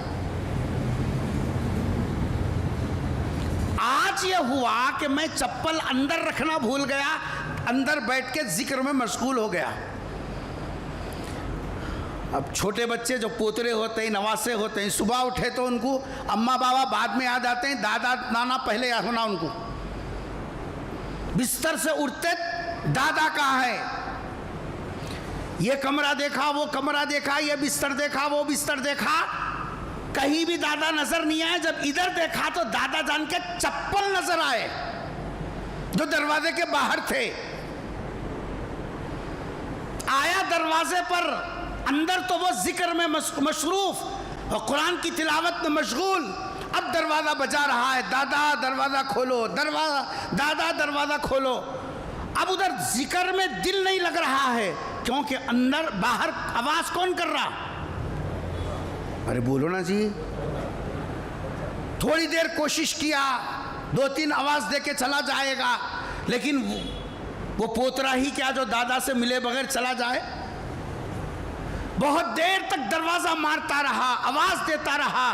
آج یہ ہوا کہ میں چپل اندر رکھنا بھول گیا، اندر بیٹھ کے ذکر میں مشغول ہو گیا۔ اب چھوٹے بچے جو پوترے ہوتے ہیں، نواسے ہوتے ہیں، صبح اٹھے تو ان کو اماں بابا بعد میں یاد آتے ہیں، دادا نانا پہلے یاد ہونا ان کو۔ بستر سے اٹھتے دادا کہاں ہے، یہ کمرہ دیکھا وہ کمرہ دیکھا، یہ بستر دیکھا وہ بستر دیکھا، کہیں بھی دادا نظر نہیں آئے۔ جب ادھر دیکھا تو دادا جان کے چپل نظر آئے جو دروازے کے باہر تھے۔ آیا دروازے پر اندر تو وہ ذکر میں مصروف اور قرآن کی تلاوت میں مشغول۔ اب دروازہ بجا رہا ہے، دادا دروازہ کھولو، دادا دروازہ کھولو۔ اب ادھر ذکر میں دل نہیں لگ رہا ہے، کیونکہ اندر باہر آواز کون کر رہا؟ ارے بولو نا جی۔ تھوڑی دیر کوشش کیا، 2-3 آواز دے کے چلا جائے گا، لیکن وہ پوترا ہی کیا جو دادا سے ملے بغیر چلا جائے؟ بہت دیر تک دروازہ مارتا رہا، آواز دیتا رہا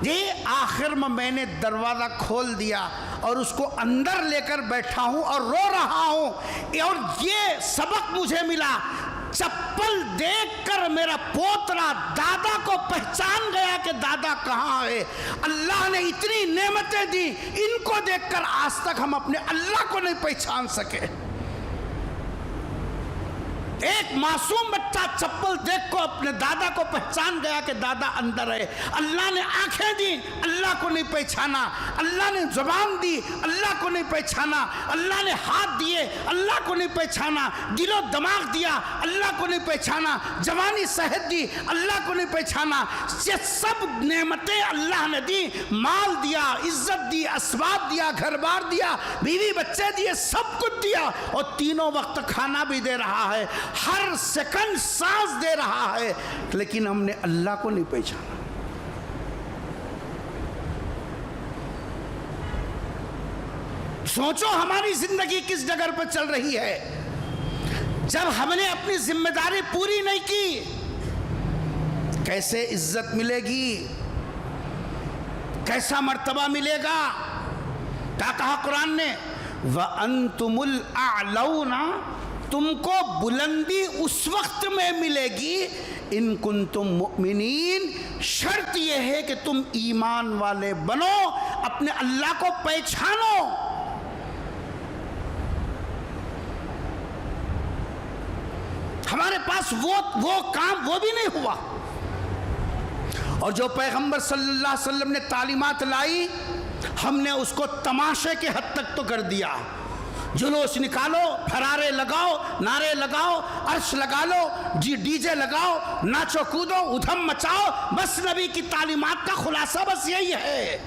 جی۔ آخر میں نے دروازہ کھول دیا اور اس کو اندر لے کر بیٹھا ہوں اور رو رہا ہوں۔ اور یہ سبق مجھے ملا، چپل دیکھ کر میرا پوترا دادا کو پہچان گیا کہ دادا کہاں ہے۔ اللہ نے اتنی نعمتیں دی، ان کو دیکھ کر آج تک ہم اپنے اللہ کو نہیں پہچان سکے۔ ایک معصوم بچہ چپل دیکھ کو اپنے دادا کو پہچان گیا کہ دادا اندر ہے۔ اللہ نے آنکھیں دی، اللہ کو نہیں پہچانا۔ اللہ نے زبان دی، اللہ کو نہیں پہچانا۔ اللہ نے ہاتھ دیے، اللہ کو نہیں پہچانا۔ دل و دماغ دیا، اللہ کو نہیں پہچانا۔ جوانی صحت دی، اللہ کو نہیں پہچانا۔ یہ سب نعمتیں اللہ نے دی، مال دیا، عزت دی، اسباب دیا، گھر بار دیا، بیوی بچے دیے، سب کچھ دیا، اور تینوں وقت کھانا بھی دے رہا ہے، ہر سیکنڈ سانس دے رہا ہے، لیکن ہم نے اللہ کو نہیں پہچانا۔ سوچو ہماری زندگی کس جگہ پر چل رہی ہے۔ جب ہم نے اپنی ذمہ داری پوری نہیں کی، کیسے عزت ملے گی، کیسا مرتبہ ملے گا؟ کیا کہا قرآن نے؟ وَأَنْتُمُ الْأَعْلَوْنَ، تم کو بلندی اس وقت میں ملے گی ان کنتم مؤمنین، شرط یہ ہے کہ تم ایمان والے بنو، اپنے اللہ کو پہچانو۔ ہمارے پاس وہ کام وہ بھی نہیں ہوا، اور جو پیغمبر صلی اللہ علیہ وسلم نے تعلیمات لائی ہم نے اس کو تماشے کے حد تک تو کر دیا. جلوس نکالو، پھرارے لگاؤ، نعرے لگاؤ، عرش لگا لو، ڈی جے لگاؤ، ناچو کودو، ادھم مچاؤ. بس نبی کی تعلیمات کا خلاصہ بس یہی ہے.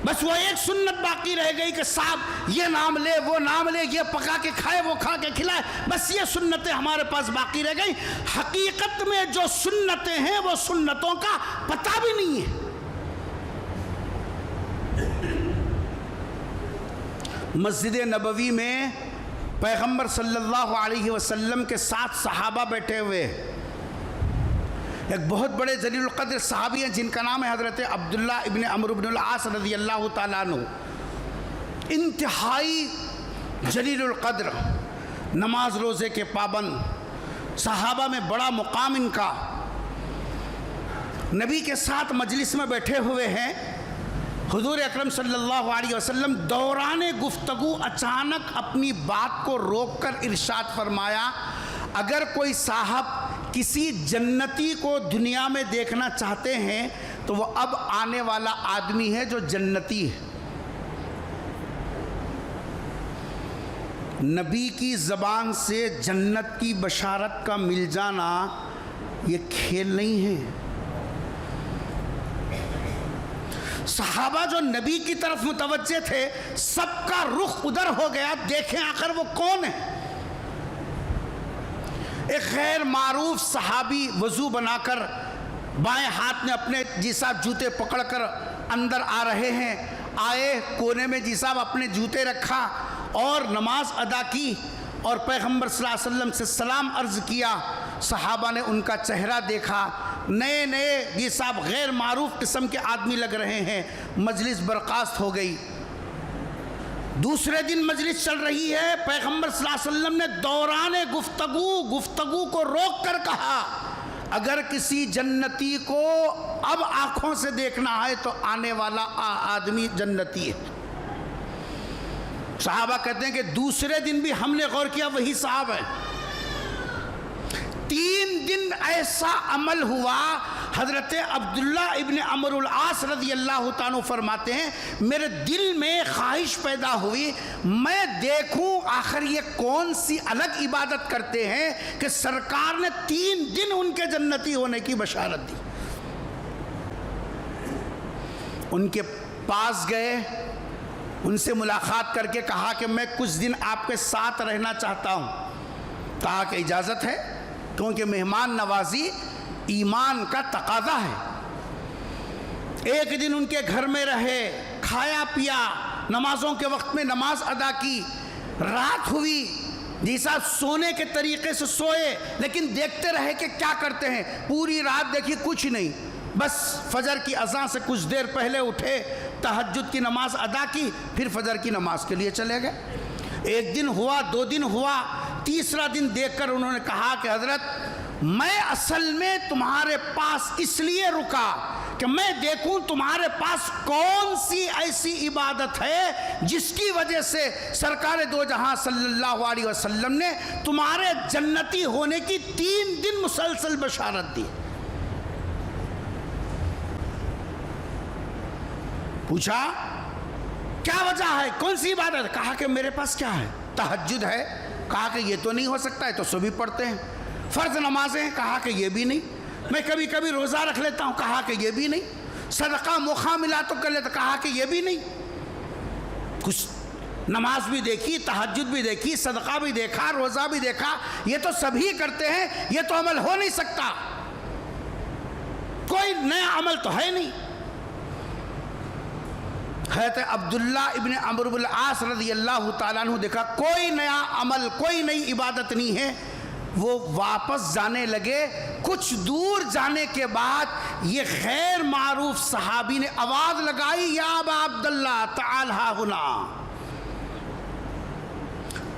بس وہ ایک سنت باقی رہ گئی کہ صاحب یہ نام لے، وہ نام لے، یہ پکا کے کھائے، وہ کھا کے کھلائے. بس یہ سنتیں ہمارے پاس باقی رہ گئی. حقیقت میں جو سنتیں ہیں وہ سنتوں کا پتہ بھی نہیں ہے. مسجد نبوی میں پیغمبر صلی اللہ علیہ وسلم کے ساتھ صحابہ بیٹھے ہوئے. ایک بہت بڑے جلیل القدر صحابی ہیں جن کا نام ہے حضرت عبداللہ ابن عمرو بن العاص رضی اللہ تعالیٰ عنہ. انتہائی جلیل القدر، نماز روزے کے پابند، صحابہ میں بڑا مقام ان کا. نبی کے ساتھ مجلس میں بیٹھے ہوئے ہیں. حضور اکرم صلی اللہ علیہ وسلم دوران گفتگو اچانک اپنی بات کو روک کر ارشاد فرمایا، اگر کوئی صاحب کسی جنتی کو دنیا میں دیکھنا چاہتے ہیں تو وہ اب آنے والا آدمی ہے جو جنتی ہے. نبی کی زبان سے جنت کی بشارت کا مل جانا یہ کھیل نہیں ہے. صحابہ جو نبی کی طرف متوجہ تھے سب کا رخ ادھر ہو گیا. دیکھیں آخر وہ کون ہے. ایک غیر معروف صحابی وضو بنا کر بائیں ہاتھ میں اپنے جی صاحب جوتے پکڑ کر اندر آ رہے ہیں. آئے کونے میں جی صاحب اپنے جوتے رکھا اور نماز ادا کی اور پیغمبر صلی اللہ علیہ وسلم سے سلام عرض کیا. صحابہ نے ان کا چہرہ دیکھا. نئے یہ صاحب غیر معروف قسم کے آدمی لگ رہے ہیں. مجلس برخاست ہو گئی. دوسرے دن مجلس چل رہی ہے. پیغمبر صلی اللہ علیہ وسلم نے دوران گفتگو کو روک کر کہا، اگر کسی جنتی کو اب آنکھوں سے دیکھنا ہے تو آنے والا آدمی جنتی ہے. صحابہ کہتے ہیں کہ دوسرے دن بھی ہم نے غور کیا وہی صاحب ہے. 3 دن ایسا عمل ہوا. حضرت عبداللہ ابن عمرو العاص رضی اللہ تعالیٰ فرماتے ہیں میرے دل میں خواہش پیدا ہوئی میں دیکھوں آخر یہ کون سی الگ عبادت کرتے ہیں کہ سرکار نے 3 دن ان کے جنتی ہونے کی بشارت دی. ان کے پاس گئے، ان سے ملاقات کر کے کہا کہ میں کچھ دن آپ کے ساتھ رہنا چاہتا ہوں. کہا کہ اجازت ہے، کیونکہ مہمان نوازی ایمان کا تقاضا ہے. ایک دن ان کے گھر میں رہے، کھایا پیا، نمازوں کے وقت میں نماز ادا کی. رات ہوئی، جی صاحب سونے کے طریقے سے سوئے لیکن دیکھتے رہے کہ کیا کرتے ہیں. پوری رات دیکھی کچھ نہیں. بس فجر کی اذان سے کچھ دیر پہلے اٹھے، تہجد کی نماز ادا کی، پھر فجر کی نماز کے لیے چلے گئے. 1 دن ہوا، 2 دن ہوا، تیسرا دن دیکھ کر انہوں نے کہا کہ حضرت میں اصل میں تمہارے پاس اس لیے رکا کہ میں دیکھوں تمہارے پاس کون سی ایسی عبادت ہے جس کی وجہ سے سرکار دو جہاں صلی اللہ علیہ وسلم نے تمہارے جنتی ہونے کی 3 دن مسلسل بشارت دی. پوچھا کیا وجہ ہے، کون سی عبادت؟ کہا کہ میرے پاس کیا ہے، تہجد ہے. کہا کہ یہ تو نہیں ہو سکتا ہے، تو صبح پڑھتے ہیں. فرض نمازیں؟ کہا کہ یہ بھی نہیں. میں کبھی کبھی روزہ رکھ لیتا ہوں. کہا کہ یہ بھی نہیں. صدقہ موقع ملا تو کر لیتا. کہا کہ یہ بھی نہیں. کچھ نماز بھی دیکھی، تہجد بھی دیکھی، صدقہ بھی دیکھا، روزہ بھی دیکھا، یہ تو سبھی کرتے ہیں، یہ تو عمل ہو نہیں سکتا، کوئی نیا عمل تو ہے نہیں. حضرت عبداللہ ابن عمرو بن العاص رضی اللہ تعالیٰ عنہ دیکھا کوئی نیا عمل، کوئی نئی عبادت نہیں ہے. وہ واپس جانے لگے. کچھ دور جانے کے بعد یہ غیر معروف صحابی نے آواز لگائی، یا ابا عبداللہ تعال ہا ہنا.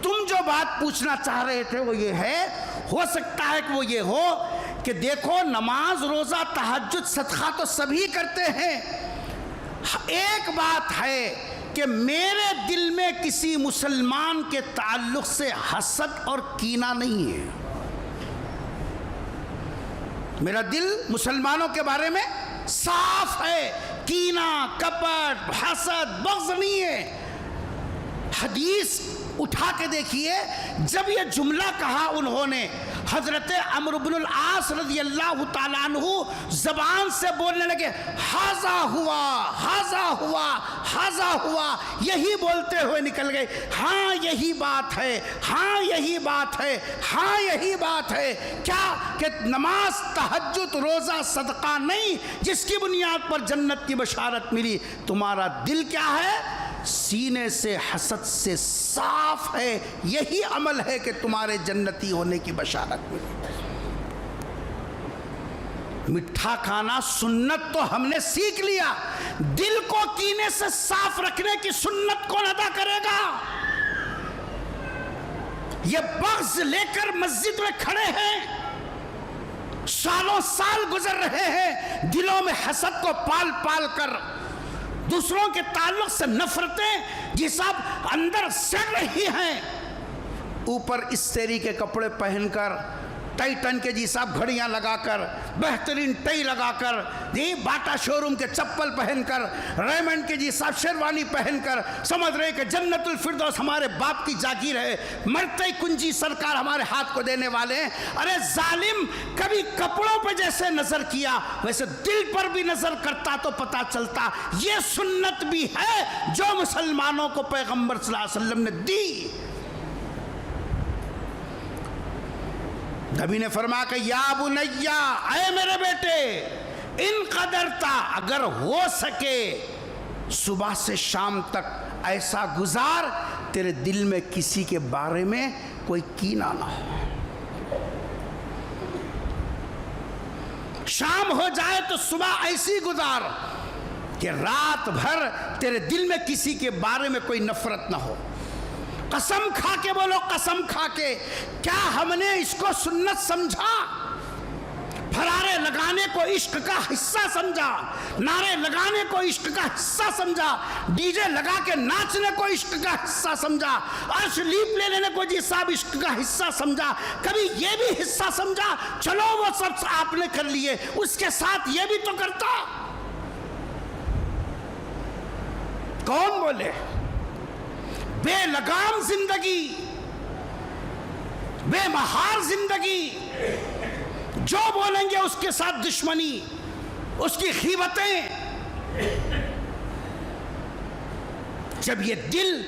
تم جو بات پوچھنا چاہ رہے تھے وہ یہ ہے، ہو سکتا ہے کہ وہ یہ ہو کہ دیکھو نماز، روزہ، تہجد، صدقہ تو سبھی کرتے ہیں، ایک بات ہے کہ میرے دل میں کسی مسلمان کے تعلق سے حسد اور کینہ نہیں ہے. میرا دل مسلمانوں کے بارے میں صاف ہے، کینہ، کپٹ، حسد، بغض نہیں ہے۔ حدیث اٹھا کے دیکھیے، جب یہ جملہ کہا انہوں نے، حضرت عمرو بن العاص رضی اللہ تعالیٰ عنہ زبان سے بولنے لگے، ہاذا ہوا، ہاذا ہوا، ہاذا ہوا، یہی بولتے ہوئے نکل گئے، ہاں یہی بات ہے، ہاں یہی بات ہے، ہاں یہی بات ہے۔ کیا کہ نماز، تہجد، روزہ، صدقہ نہیں جس کی بنیاد پر جنت کی بشارت ملی، تمہارا دل کیا ہے؟ سینے سے حسد سے صاف ہے، یہی عمل ہے کہ تمہارے جنتی ہونے کی بشارت ملی۔ مٹھا کھانا سنت تو ہم نے سیکھ لیا، دل کو کینے سے صاف رکھنے کی سنت کون ادا کرے گا؟ یہ بغض لے کر مسجد میں کھڑے ہیں، سالوں سال گزر رہے ہیں، دلوں میں حسد کو پال پال کر، دوسروں کے تعلق سے نفرتیں یہ سب اندر سڑ رہی ہیں، اوپر استری کے کپڑے پہن کر، ٹائٹن کے جی صاحب گھڑیاں لگا کر، بہترین ٹائی لگا کر، جی باٹا شو روم کے چپل پہن کر، ریمنڈ کے جی صاحب شیروانی پہن کر، سمجھ رہے کہ جنت الفردوس ہمارے باپ کی جاگیر ہے، مرتے کنجی سرکار ہمارے ہاتھ کو دینے والے ہیں۔ ارے ظالم، کبھی کپڑوں پہ جیسے نظر کیا ویسے دل پر بھی نظر کرتا تو پتا چلتا یہ سنت بھی ہے جو مسلمانوں کو پیغمبر صلی اللہ علیہ وسلم نے دی۔ نبی نے فرمایا کہ یا بنیا، اے میرے بیٹے، ان قدرتا، اگر ہو سکے صبح سے شام تک ایسا گزار تیرے دل میں کسی کے بارے میں کوئی کینہ نہ ہو۔ شام ہو جائے تو صبح ایسی گزار کہ رات بھر تیرے دل میں کسی کے بارے میں کوئی نفرت نہ ہو۔ قسم کھا کے بولو، قسم کھا کے، کیا ہم نے اس کو سنت سمجھا؟ پھرارے لگانے کو عشق کا حصہ سمجھا، نعرے لگانے کو عشق کا حصہ سمجھا، ڈی جے لگا کے ناچنے کو عشق کا حصہ سمجھا، عرش لیپ لے لینے کو جی صاحب عشق کا حصہ سمجھا، کبھی یہ بھی حصہ سمجھا؟ چلو وہ سب آپ نے کر لیے، اس کے ساتھ یہ بھی تو کرتا۔ کون بولے؟ بے لگام زندگی، بے مہار زندگی، جو بولیں گے اس کے ساتھ دشمنی، اس کی غیبتیں۔ جب یہ دل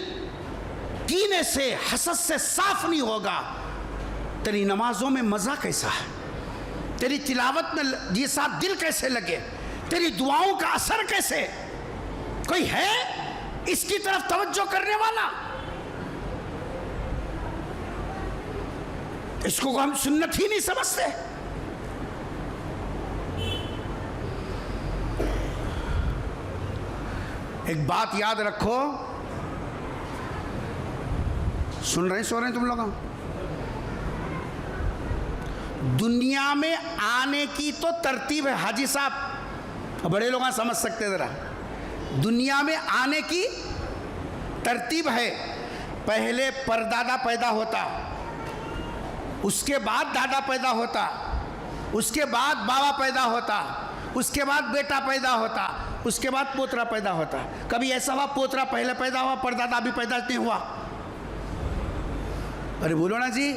کینے سے، حسد سے صاف نہیں ہوگا، تیری نمازوں میں مزہ کیسا ہے؟ تیری تلاوت میں یہ صاحب دل کیسے لگے؟ تیری دعاؤں کا اثر کیسے؟ کوئی ہے اس کی طرف توجہ کرنے والا؟ اس کو ہم سنت ہی نہیں سمجھتے۔ ایک بات یاد رکھو، سن رہے سو رہے ہیں تم لوگ؟ دنیا میں آنے کی تو ترتیب ہے حاجی صاحب، بڑے لوگ سمجھ سکتے ذرا، دنیا میں آنے کی ترتیب ہے۔ پہلے پردادا پیدا ہوتا، اس کے بعد دادا پیدا ہوتا، اس کے بعد بابا پیدا ہوتا، اس کے بعد بیٹا پیدا ہوتا، اس کے بعد پوترا پیدا ہوتا۔ کبھی ایسا ہوا پوترا پہلے پیدا ہوا، پردادا بھی پیدا نہیں ہوا؟ ارے بولو نا جی،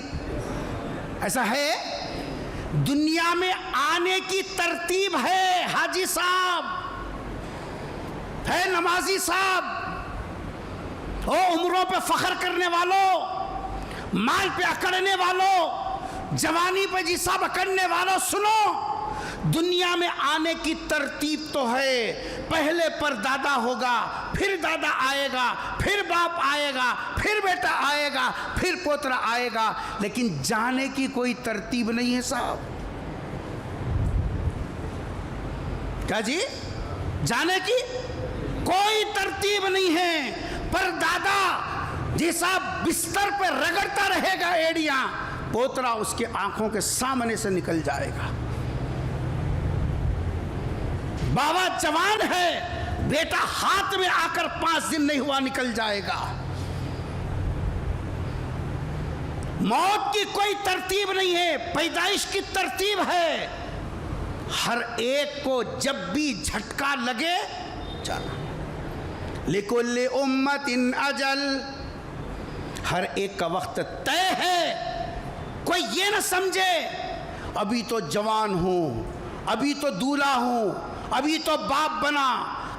ایسا ہے؟ دنیا میں آنے کی ترتیب ہے حاجی صاحب، ہے نمازی صاحب، او عمروں پہ فخر کرنے والوں، مال پہ اکڑنے والوں، جوانی پہ جی صاحب اکڑنے والوں، سنو، دنیا میں آنے کی ترتیب تو ہے۔ پہلے پر دادا ہوگا، پھر دادا آئے گا، پھر باپ آئے گا، پھر بیٹا آئے گا، پھر پوترا آئے گا، لیکن جانے کی کوئی ترتیب نہیں ہے صاحب۔ کیا جی؟ جانے کی کوئی ترتیب نہیں ہے۔ پر دادا جی صاحب بستر پہ رگڑتا رہے گا ایڑیاں، پوترا اس کے آنکھوں کے سامنے سے نکل جائے گا۔ بابا جوان ہے، بیٹا ہاتھ میں آ کر 5 دن نہیں ہوا نکل جائے گا۔ موت کی کوئی ترتیب نہیں ہے، پیدائش کی ترتیب ہے۔ ہر ایک کو جب بھی جھٹکا لگے جانا. لِكُلِّ أُمَّةٍ أَجَلٌ، ہر ایک کا وقت طے ہے. کوئی یہ نہ سمجھے ابھی تو جوان ہوں، ابھی تو دولہا ہوں، ابھی تو باپ بنا،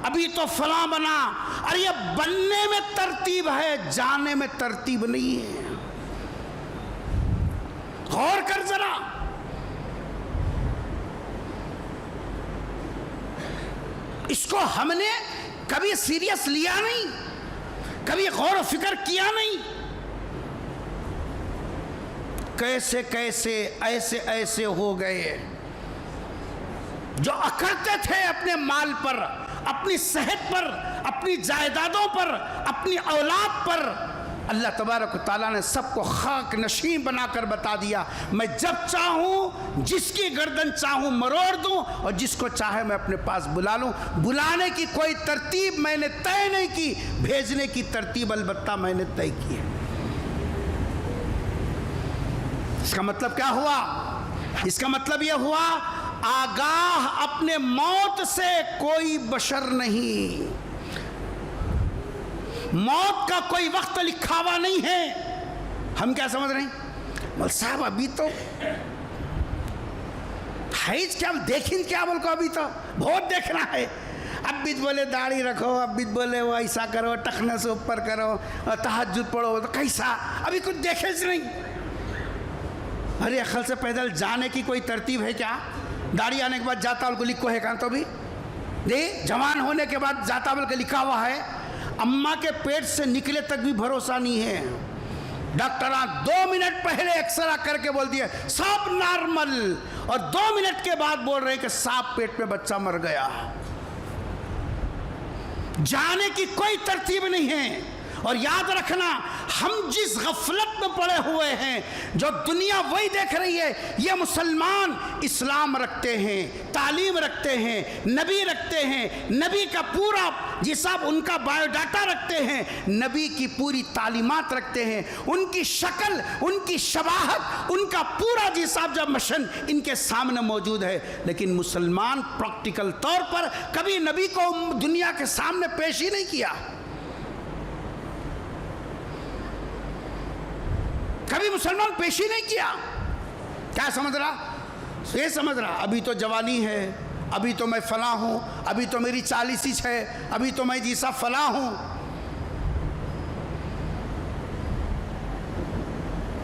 ابھی تو فلاں بنا. اور یہ بننے میں ترتیب ہے، جانے میں ترتیب نہیں ہے. غور کر ذرا. اس کو ہم نے کبھی سیریس لیا نہیں، کبھی غور و فکر کیا نہیں. کیسے کیسے ایسے ایسے ہو گئے جو اکڑتے تھے اپنے مال پر، اپنی صحت پر، اپنی جائیدادوں پر، اپنی اولاد پر. اللہ تبارک و تعالیٰ نے سب کو خاک نشین بنا کر بتا دیا، میں جب چاہوں جس کی گردن چاہوں مروڑ دوں، اور جس کو چاہے میں اپنے پاس بلا لوں. بلانے کی کوئی ترتیب میں نے طے نہیں کی، بھیجنے کی ترتیب البتہ میں نے طے کی ہے. اس کا مطلب کیا ہوا؟ اس کا مطلب یہ ہوا آگاہ اپنے موت سے کوئی بشر نہیں. موت کا کوئی وقت لکھا ہوا نہیں ہے. ہم کیا سمجھ رہے ہیں؟ مول صاحب ابھی تو کیا دیکھیں کیا بول کو، ابھی تو بہت دیکھنا ہے. اب بھی بولے داڑھی رکھو، اب بھی بولے وہ ایسا کرو، ٹخنے سے اوپر کرو، تہجد پڑھو، تو کیسا ابھی کچھ دیکھے نہیں. ارے عقل سے پیدل جانے کی کوئی ترتیب ہے کیا؟ داڑھی آنے کے بعد جاتا بول کو لکھو ہے کہاں؟ تو بھی جوان ہونے کے بعد جاتا بول کے لکھا ہوا ہے. اماں کے پیٹ سے نکلے تک بھی بھروسہ نہیں ہے. ڈاکٹران 2 منٹ پہلے ایکسرا کر کے بول دیا سب نارمل، اور 2 منٹ کے بعد بول رہے کہ سانپ پیٹ میں بچہ مر گیا. جانے کی کوئی ترتیب نہیں ہے. اور یاد رکھنا، ہم جس غفلت میں پڑے ہوئے ہیں، جو دنیا وہی دیکھ رہی ہے. یہ مسلمان اسلام رکھتے ہیں، تعلیم رکھتے ہیں، نبی رکھتے ہیں، نبی کا پورا جساب ان کا بایو ڈاٹا رکھتے ہیں، نبی کی پوری تعلیمات رکھتے ہیں، ان کی شکل، ان کی شباہت، ان کا پورا جساب جب مشن ان کے سامنے موجود ہے. لیکن مسلمان پریکٹیکل طور پر کبھی نبی کو دنیا کے سامنے پیش ہی نہیں کیا. کبھی مسلمان پیش ہی نہیں کیا. کیا سمجھ رہا؟ یہ سمجھ رہا ابھی تو جوانی ہے، ابھی تو میں فلاں ہوں، ابھی تو میری 40 ہے، ابھی تو میں جیسا فلاں ہوں.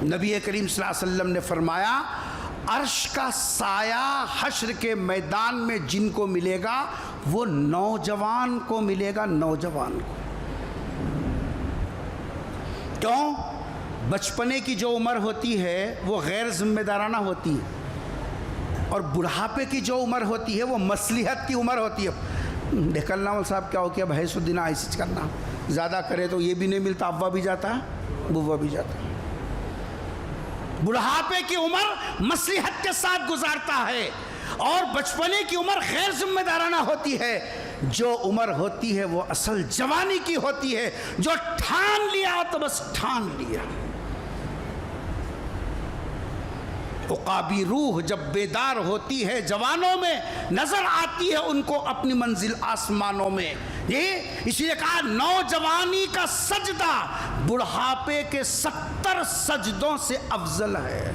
نبی کریم صلی اللہ علیہ وسلم نے فرمایا عرش کا سایہ حشر کے میدان میں جن کو ملے گا وہ نوجوان کو ملے گا. نوجوان کو کیوں؟ بچپنے کی جو عمر ہوتی ہے وہ غیر ذمہ دارانہ ہوتی ہے، اور بڑھاپے کی جو عمر ہوتی ہے وہ مصلحت کی عمر ہوتی ہے. نکلنا والا صاحب کیا ہو کیا بھینس دن ایسے کرنا، زیادہ کرے تو یہ بھی نہیں ملتا، ابا بھی جاتا ہے، بوا بھی جاتا ہے. بڑھاپے کی عمر مصلحت کے ساتھ گزارتا ہے، اور بچپنے کی عمر غیر ذمہ دارانہ ہوتی ہے. جو عمر ہوتی ہے وہ اصل جوانی کی ہوتی ہے، جو ٹھان لیا تو بس ٹھان لیا. عقابی روح جب بیدار ہوتی ہے جوانوں میں، نظر آتی ہے ان کو اپنی منزل آسمانوں میں. یہ اس لیے کہا نوجوانی کا سجدہ بڑھاپے کے 70 سجدوں سے افضل ہے.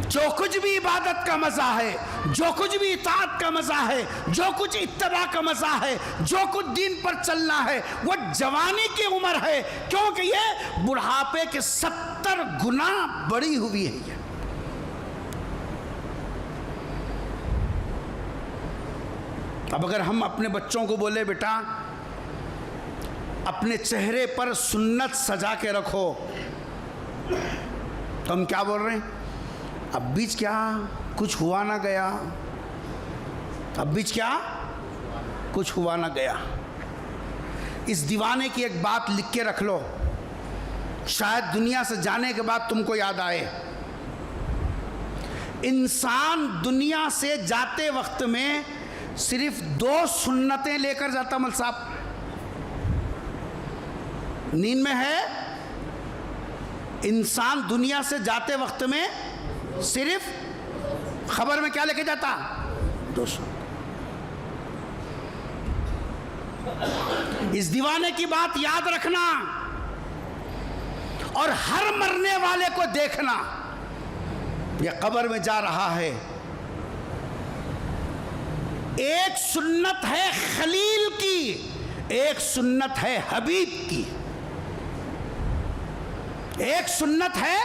جو کچھ بھی عبادت کا مزہ ہے، جو کچھ بھی اطاعت کا مزہ ہے، جو کچھ اتباع کا مزہ ہے، جو کچھ دین پر چلنا ہے، وہ جوانی کی عمر ہے، کیونکہ یہ بڑھاپے کے 70 گنا بڑی ہوئی ہے. یہ اب اگر ہم اپنے بچوں کو بولے بیٹا اپنے چہرے پر سنت سجا کے رکھو، تو ہم کیا بول رہے ہیں؟ اب بیچ کیا کچھ ہوا نہ گیا، اب بیچ کیا کچھ ہوا نہ گیا. اس دیوانے کی ایک بات لکھ کے رکھ لو، شاید دنیا سے جانے کے بعد تم کو یاد آئے. انسان دنیا سے جاتے وقت میں صرف 2 سنتیں لے کر جاتا. مل صاحب نیند میں ہے، انسان دنیا سے جاتے وقت میں صرف خبر میں کیا لے کے جاتا؟ 200۔ اس دیوانے کی بات یاد رکھنا اور ہر مرنے والے کو دیکھنا، یہ قبر میں جا رہا ہے، ایک سنت ہے خلیل کی، ایک سنت ہے حبیب کی، ایک سنت ہے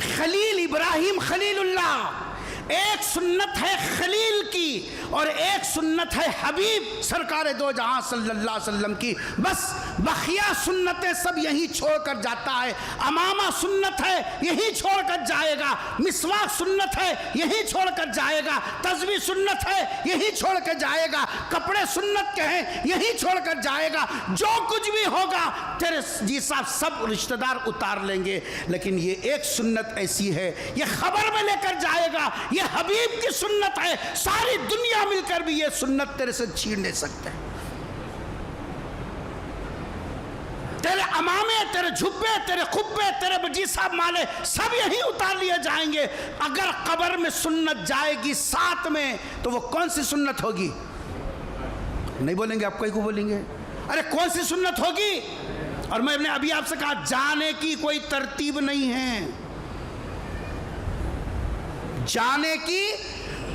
خلیل ابراہیم خلیل اللہ، ایک سنت ہے خلیل کی اور ایک سنت ہے حبیب سرکار دو جہاں صلی اللہ علیہ وسلم کی۔ بس بقیہ سنتیں سب یہی چھوڑ کر جاتا ہے۔ امامہ سنت ہے، یہی چھوڑ کر جائے گا۔ مسواک سنت ہے، یہی چھوڑ کر جائے گا۔ تسبیح سنت ہے، یہی چھوڑ کر جائے گا۔ کپڑے سنت کے ہیں، یہی چھوڑ کر جائے گا۔ جو کچھ بھی ہوگا تیرے جی صاحب سب رشتہ دار اتار لیں گے، لیکن یہ ایک سنت ایسی ہے، یہ خبر میں لے کر جائے گا، یہ حبیب کی سنت ہے۔ ساری دنیا مل کر بھی یہ سنت تیرے سے چھین نہیں سکتے۔ تیرے امامے، تیرے جھبے، تیرے قبے، تیرے بجی صاحب مالے سب یہی اتار لیے جائیں گے۔ اگر قبر میں سنت جائے گی ساتھ میں تو وہ کون سی سنت ہوگی؟ نہیں بولیں گے آپ، کوئی کو بولیں گے ارے کون سی سنت ہوگی؟ اور میں نے ابھی آپ سے کہا جانے کی کوئی ترتیب نہیں ہے، جانے کی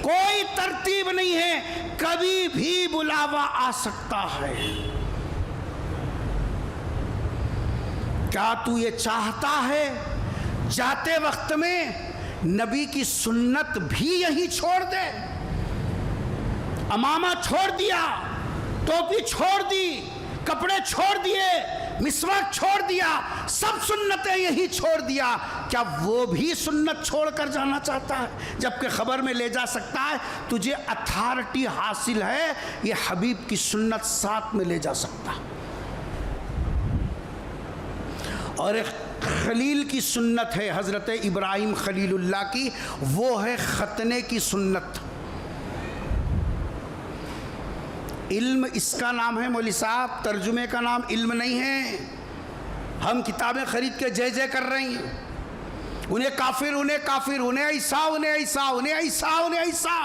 کوئی ترتیب نہیں ہے، کبھی بھی بلاوا آ سکتا ہے۔ کیا تو یہ چاہتا ہے جاتے وقت میں نبی کی سنت بھی یہی چھوڑ دے؟ امامہ چھوڑ دیا، ٹوپی چھوڑ دی، کپڑے چھوڑ دیے، مسواک چھوڑ دیا، سب سنتیں یہی چھوڑ دیا، کیا وہ بھی سنت چھوڑ کر جانا چاہتا ہے؟ جبکہ خبر میں لے جا سکتا ہے، تجھے اتھارٹی حاصل ہے، یہ حبیب کی سنت ساتھ میں لے جا سکتا ہے۔ اور ایک خلیل کی سنت ہے حضرت ابراہیم خلیل اللہ کی، وہ ہے ختنے کی سنت۔ علم اس کا نام ہے مولوی صاحب، ترجمے کا نام علم نہیں ہے۔ ہم کتابیں خرید کے جے جے کر رہے ہیں، انہیں کافر، انہیں کافر، انہیں ایسا، انہیں ایسا، انہیں ایسا، انہیں ایسا۔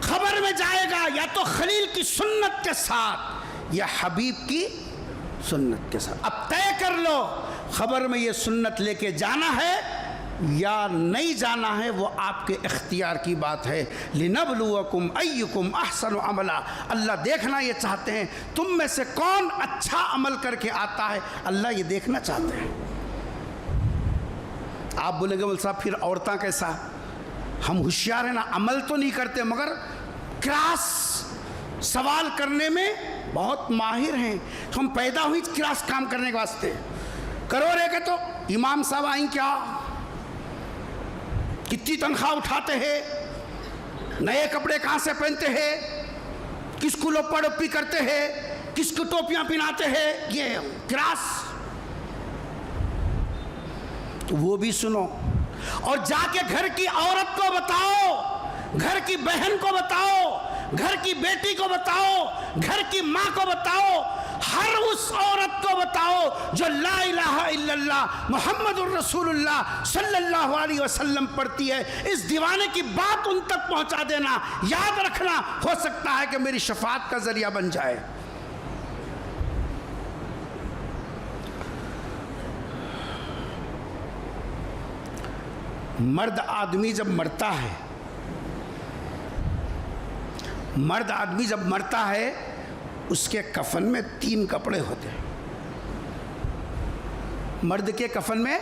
خبر میں جائے گا یا تو خلیل کی سنت کے ساتھ یا حبیب کی سنت کے ساتھ۔ اب طے کر لو خبر میں یہ سنت لے کے جانا ہے یا نہیں جانا ہے، وہ آپ کے اختیار کی بات ہے۔ لِنَبْلُوَكُمْ أَيُّكُمْ أَحْسَنُ عَمَلًا، اللہ دیکھنا یہ چاہتے ہیں تم میں سے کون اچھا عمل کر کے آتا ہے، اللہ یہ دیکھنا چاہتے ہیں۔ آپ بولیں گے مول صاحب پھر عورتاں کیسا؟ ہم ہوشیار ہیں نا، عمل تو نہیں کرتے مگر کراس سوال کرنے میں بہت ماہر ہیں۔ ہم پیدا ہوئی کراس کام کرنے کے واسطے، کرو رہے کہ تو امام صاحب آئیں کیا، کتنی تنخواہ اٹھاتے ہیں، نئے کپڑے کہاں سے پہنتے ہیں، کس کو لپڑ اپی کرتے ہیں، کس کو ٹوپیاں پہناتے ہیں، یہ کراس تو وہ بھی سنو۔ اور جا کے گھر کی عورت کو بتاؤ، گھر کی بہن کو بتاؤ، گھر کی بیٹی کو بتاؤ، گھر کی ماں کو بتاؤ، ہر اس عورت کو بتاؤ جو لا الہ الا اللہ محمد الرسول اللہ صلی اللہ علیہ وسلم پڑھتی ہے۔ اس دیوانے کی بات ان تک پہنچا دینا، یاد رکھنا، ہو سکتا ہے کہ میری شفاعت کا ذریعہ بن جائے۔ مرد آدمی جب مرتا ہے، مرد آدمی جب مرتا ہے اس کے کفن میں 3 کپڑے ہوتے ہیں۔ مرد کے کفن میں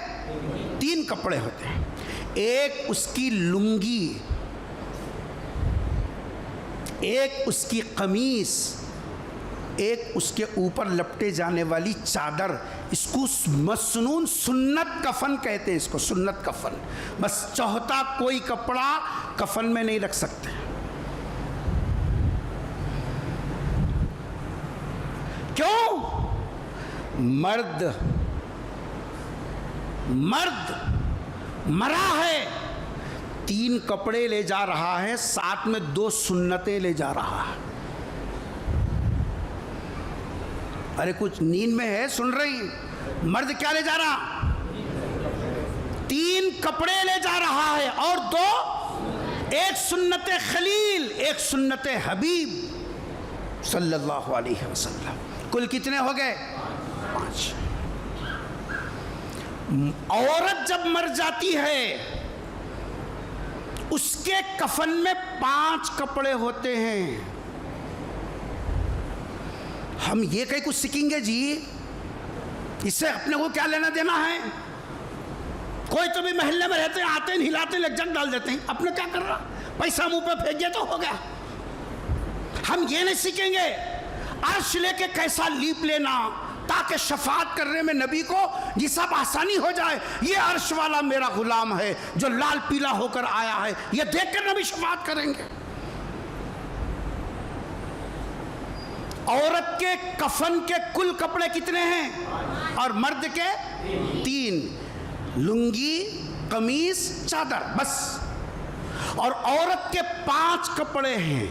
3 کپڑے ہوتے ہیں، ایک اس کی لنگی، ایک اس کی قمیص، ایک اس کے اوپر لپٹے جانے والی چادر۔ اس کو مسنون سنت کفن کہتے ہیں، اس کو سنت کفن۔ بس چوتھا کوئی کپڑا کفن میں نہیں رکھ سکتے۔ کیوں؟ مرد مرا ہے، 3 کپڑے لے جا رہا ہے، ساتھ میں 2 سنتیں لے جا رہا ہے۔ ارے کچھ نیند میں ہے، سن رہی ہیں؟ مرد کیا لے جا رہا؟ 3 کپڑے لے جا رہا ہے اور 2 ایک سنت خلیل ایک سنت حبیب صلی اللہ علیہ وسلم. کل کتنے ہو گئے؟ 5. عورت جب مر جاتی ہے اس کے کفن میں 5 کپڑے ہوتے ہیں. ہم یہ کہیں کچھ سیکھیں گے جی؟ اس سے اپنے کو کیا لینا دینا ہے؟ کوئی تو بھی محلے میں رہتے ہیں، آتے ہیں، ہلاتے ہیں، لگ جگ ڈال دیتے ہیں. اپنے کیا کر رہا؟ پیسہ منہ پہ پھینک دیا تو ہو گیا. ہم یہ نہیں سیکھیں گے عرش لے کے کیسا لیپ لینا تاکہ شفاعت کرنے میں نبی کو یہ سب آسانی ہو جائے. یہ عرش والا میرا غلام ہے جو لال پیلا ہو کر آیا ہے، یہ دیکھ کر نبی شفاعت کریں گے. عورت کے کفن کے کل کپڑے کتنے ہیں اور مرد کے 3، لنگی، قمیص، چادر، بس. اور عورت کے 5 کپڑے ہیں.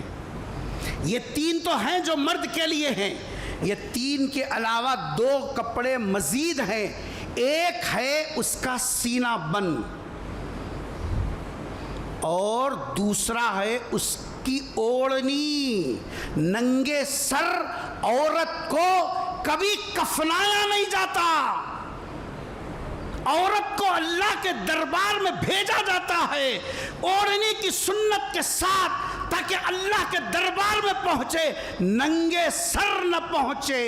یہ 3 تو ہیں جو مرد کے لیے ہیں، یہ 3 کے علاوہ 2 کپڑے مزید ہیں. ایک ہے اس کا سینہ بند اور دوسرا ہے اس کی اوڑھنی. ننگے سر عورت کو کبھی کفنایا نہیں جاتا. عورت کو اللہ کے دربار میں بھیجا جاتا ہے اوڑھنی کی سنت کے ساتھ تاکہ اللہ کے دربار میں پہنچے، ننگے سر نہ پہنچے.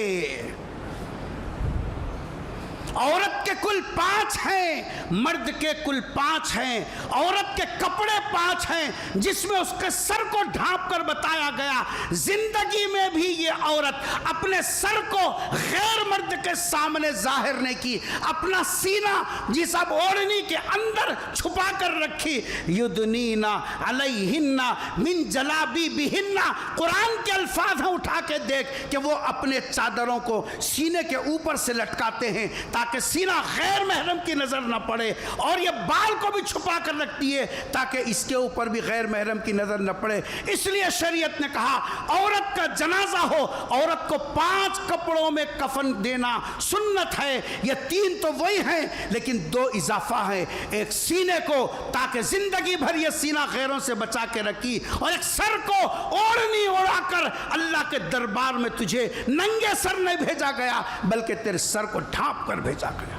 عورت کے کل 5 ہیں، مرد کے کل 5 ہیں. عورت کے کپڑے 5 ہیں جس میں اس کے سر کو ڈھانپ کر بتایا گیا زندگی میں بھی یہ عورت اپنے سر کو غیر مرد کے سامنے ظاہر نہیں کی، اپنا سینہ جس اب اوڑھنی کے اندر چھپا کر رکھی. یدنینا علیہن من جلابیبہن، قرآن کے الفاظ ہیں، اٹھا کے دیکھ کہ وہ اپنے چادروں کو سینے کے اوپر سے لٹکاتے ہیں تاکہ سینہ غیر محرم کی نظر نہ پڑے، اور یہ بال کو بھی چھپا کر رکھتی ہے تاکہ اس کے اوپر بھی غیر محرم کی نظر نہ پڑے. اس لیے شریعت نے کہا عورت کا جنازہ ہو عورت کو 5 کپڑوں میں کفن دینا سنت ہے. یہ 3 تو وہی ہیں لیکن 2 اضافہ ہیں. ایک سینے کو تاکہ زندگی بھر یہ سینہ غیروں سے بچا کے رکھی، اور ایک سر کو اوڑھنی اوڑھا کر اللہ کے دربار میں تجھے ننگے سر نہیں بھیجا گیا بلکہ تیرے سر کو ڈھانپ کر بھیجا گیا.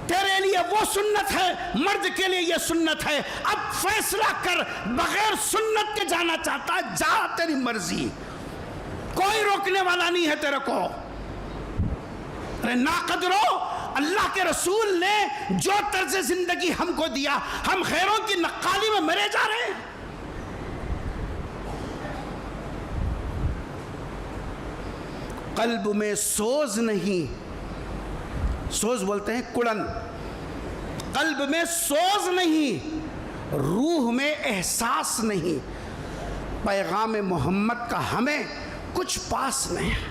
تیرے لیے وہ سنت ہے، مرد کے لیے یہ سنت ہے. اب فیصلہ کر، بغیر سنت کے جانا چاہتا ہے جا، تیری مرضی، کوئی روکنے والا نہیں ہے تیرے کو. ارے ناقدرو، اللہ کے رسول نے جو طرز زندگی ہم کو دیا، ہم غیروں کی نقالی میں مرے جا رہے ہیں. قلب میں سوز نہیں، سوز بولتے ہیں کڑن، قلب میں سوز نہیں، روح میں احساس نہیں. پیغام محمد کا ہمیں کچھ پاس نہیں.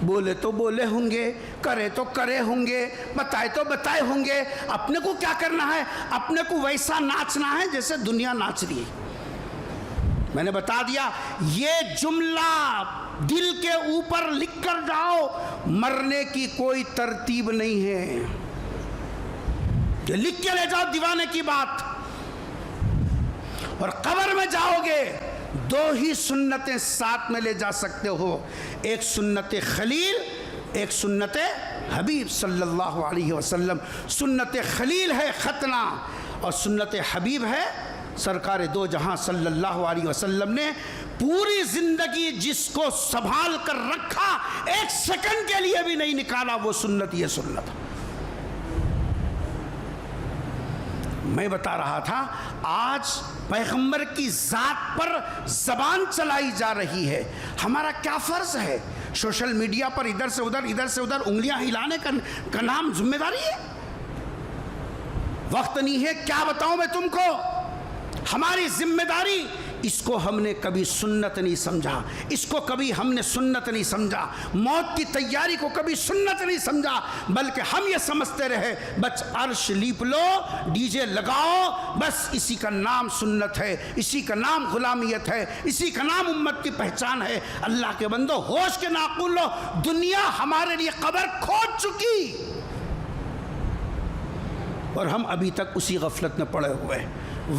بولے تو بولے ہوں گے، کرے تو کرے ہوں گے، بتائے تو بتائے ہوں گے. اپنے کو کیا کرنا ہے؟ اپنے کو ویسا ناچنا ہے جیسے دنیا ناچ رہی ہے. میں نے بتا دیا یہ جملہ دل کے اوپر لکھ کر جاؤ، مرنے کی کوئی ترتیب نہیں ہے. یہ لکھ کے لے جاؤ دیوانے کی بات. اور قبر میں جاؤ گے 2 ہی سنتیں ساتھ میں لے جا سکتے ہو، ایک سنت خلیل، ایک سنت حبیب صلی اللہ علیہ وسلم. سنت خلیل ہے ختنہ اور سنت حبیب ہے سرکار دو جہاں صلی اللہ علیہ وسلم نے پوری زندگی جس کو سنبھال کر رکھا، 1 سیکنڈ کے لیے بھی نہیں نکالا، وہ سنت یہ سنت. میں بتا رہا تھا آج پیغمبر کی ذات پر زبان چلائی جا رہی ہے. ہمارا کیا فرض ہے؟ سوشل میڈیا پر ادھر سے ادھر انگلیاں ہلانے کا نام ذمہ داری ہے؟ وقت نہیں ہے، کیا بتاؤں میں تم کو. ہماری ذمہ داری، اس کو ہم نے کبھی سنت نہیں سمجھا، اس کو کبھی ہم نے سنت نہیں سمجھا، موت کی تیاری کو کبھی سنت نہیں سمجھا، بلکہ ہم یہ سمجھتے رہے بس عرش لیپ لو، ڈی جے لگاؤ، بس اسی کا نام سنت ہے، اسی کا نام غلامیت ہے، اسی کا نام امت کی پہچان ہے. اللہ کے بندو ہوش کے ناخن لو، دنیا ہمارے لیے قبر کھود چکی. اور ہم ابھی تک اسی غفلت میں پڑے ہوئے ہیں.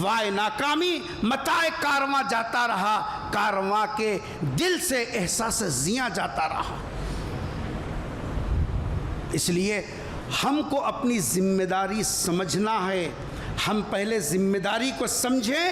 وائے ناکامی متاع کارواں جاتا رہا، کارواں کے دل سے احساس زیاں جاتا رہا. اس لیے ہم کو اپنی ذمہ داری سمجھنا ہے. ہم پہلے ذمہ داری کو سمجھیں.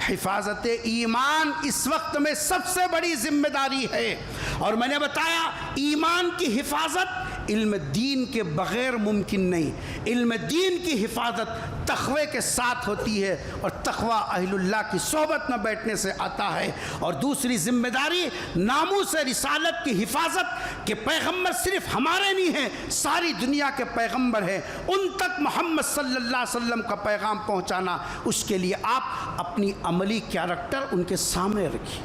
حفاظت ایمان اس وقت میں سب سے بڑی ذمہ داری ہے. اور میں نے بتایا ایمان کی حفاظت علم دین کے بغیر ممکن نہیں. علم دین کی حفاظت تقوی کے ساتھ ہوتی ہے، اور تقوی اہل اللہ کی صحبت میں بیٹھنے سے آتا ہے. اور دوسری ذمہ داری ناموس رسالت کی حفاظت، کہ پیغمبر صرف ہمارے نہیں ہیں، ساری دنیا کے پیغمبر ہیں، ان تک محمد صلی اللہ علیہ وسلم کا پیغام پہنچانا. اس کے لیے آپ اپنی عملی کیریکٹر ان کے سامنے رکھیے،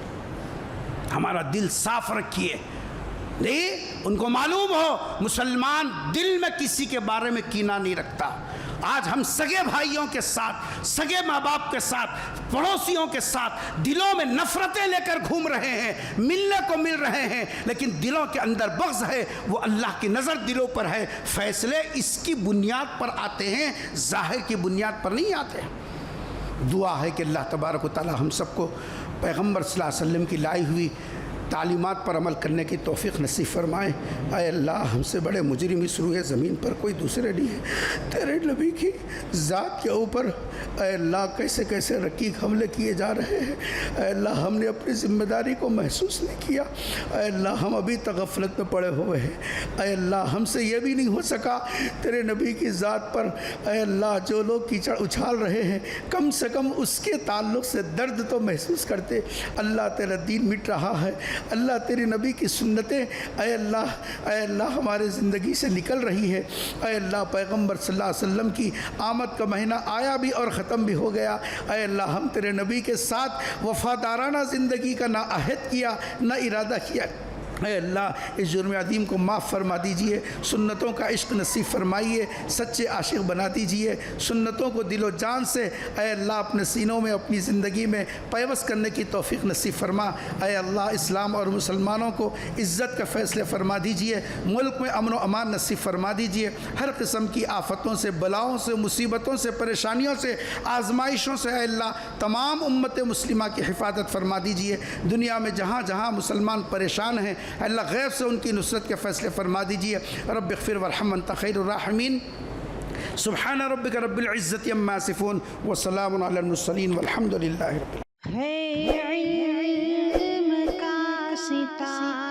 ہمارا دل صاف رکھیے. نہیں، ان کو معلوم ہو مسلمان دل میں کسی کے بارے میں کینہ نہیں رکھتا. آج ہم سگے بھائیوں کے ساتھ، سگے ماں باپ کے ساتھ، پڑوسیوں کے ساتھ دلوں میں نفرتیں لے کر گھوم رہے ہیں، ملنے کو مل رہے ہیں، لیکن دلوں کے اندر بغض ہے. وہ اللہ کی نظر دلوں پر ہے. فیصلے اس کی بنیاد پر آتے ہیں، ظاہر کی بنیاد پر نہیں آتے. دعا ہے کہ اللہ تبارک و تعالی ہم سب کو پیغمبر صلی اللہ علیہ وسلم کی لائی ہوئی تعلیمات پر عمل کرنے کی توفیق نصیب فرمائیں. اے اللہ، ہم سے بڑے مجرم اس روئے زمین پر کوئی دوسرے نہیں ہے. تیرے نبی کی ذات کے اوپر اے اللہ کیسے کیسے رقیق حملے کیے جا رہے ہیں. اے اللہ، ہم نے اپنی ذمہ داری کو محسوس نہیں کیا. اے اللہ، ہم ابھی تک غفلت میں پڑے ہوئے ہیں. اے اللہ، ہم سے یہ بھی نہیں ہو سکا تیرے نبی کی ذات پر اے اللہ جو لوگ کیچڑ اچھال رہے ہیں، کم سے کم اس کے تعلق سے درد تو محسوس کرتے. اللہ، تیرا دین مٹ رہا ہے. اللہ، تیری نبی کی سنتیں اے اللہ ہمارے زندگی سے نکل رہی ہے. اے اللہ، پیغمبر صلی اللہ علیہ وسلم کی آمد کا مہینہ آیا بھی اور ختم بھی ہو گیا. اے اللہ، ہم تیرے نبی کے ساتھ وفادارانہ زندگی کا نہ عہد کیا نہ ارادہ کیا. اے اللہ، اس جرم عظیم کو معاف فرما دیجئے. سنتوں کا عشق نصیب فرمائیے. سچے عاشق بنا دیجئے. سنتوں کو دل و جان سے اے اللہ اپنے سینوں میں، اپنی زندگی میں پیوست کرنے کی توفیق نصیب فرما. اے اللہ، اسلام اور مسلمانوں کو عزت کا فیصلے فرما دیجئے. ملک میں امن و امان نصیب فرما دیجئے. ہر قسم کی آفتوں سے، بلاؤں سے، مصیبتوں سے، پریشانیوں سے، آزمائشوں سے اے اللہ تمام امت مسلمہ کی حفاظت فرما دیجئے. دنیا میں جہاں جہاں مسلمان پریشان ہیں اللہ غیب سے ان کی نصرت کے فیصلے فرما دیجئے. رب اغفر وارحم انت خیر الراحمین. سبحان ربک رب العزت عما یصفون وسلام علی المرسلین والحمد للہ رب العالمین. ہے علم کا ستارہ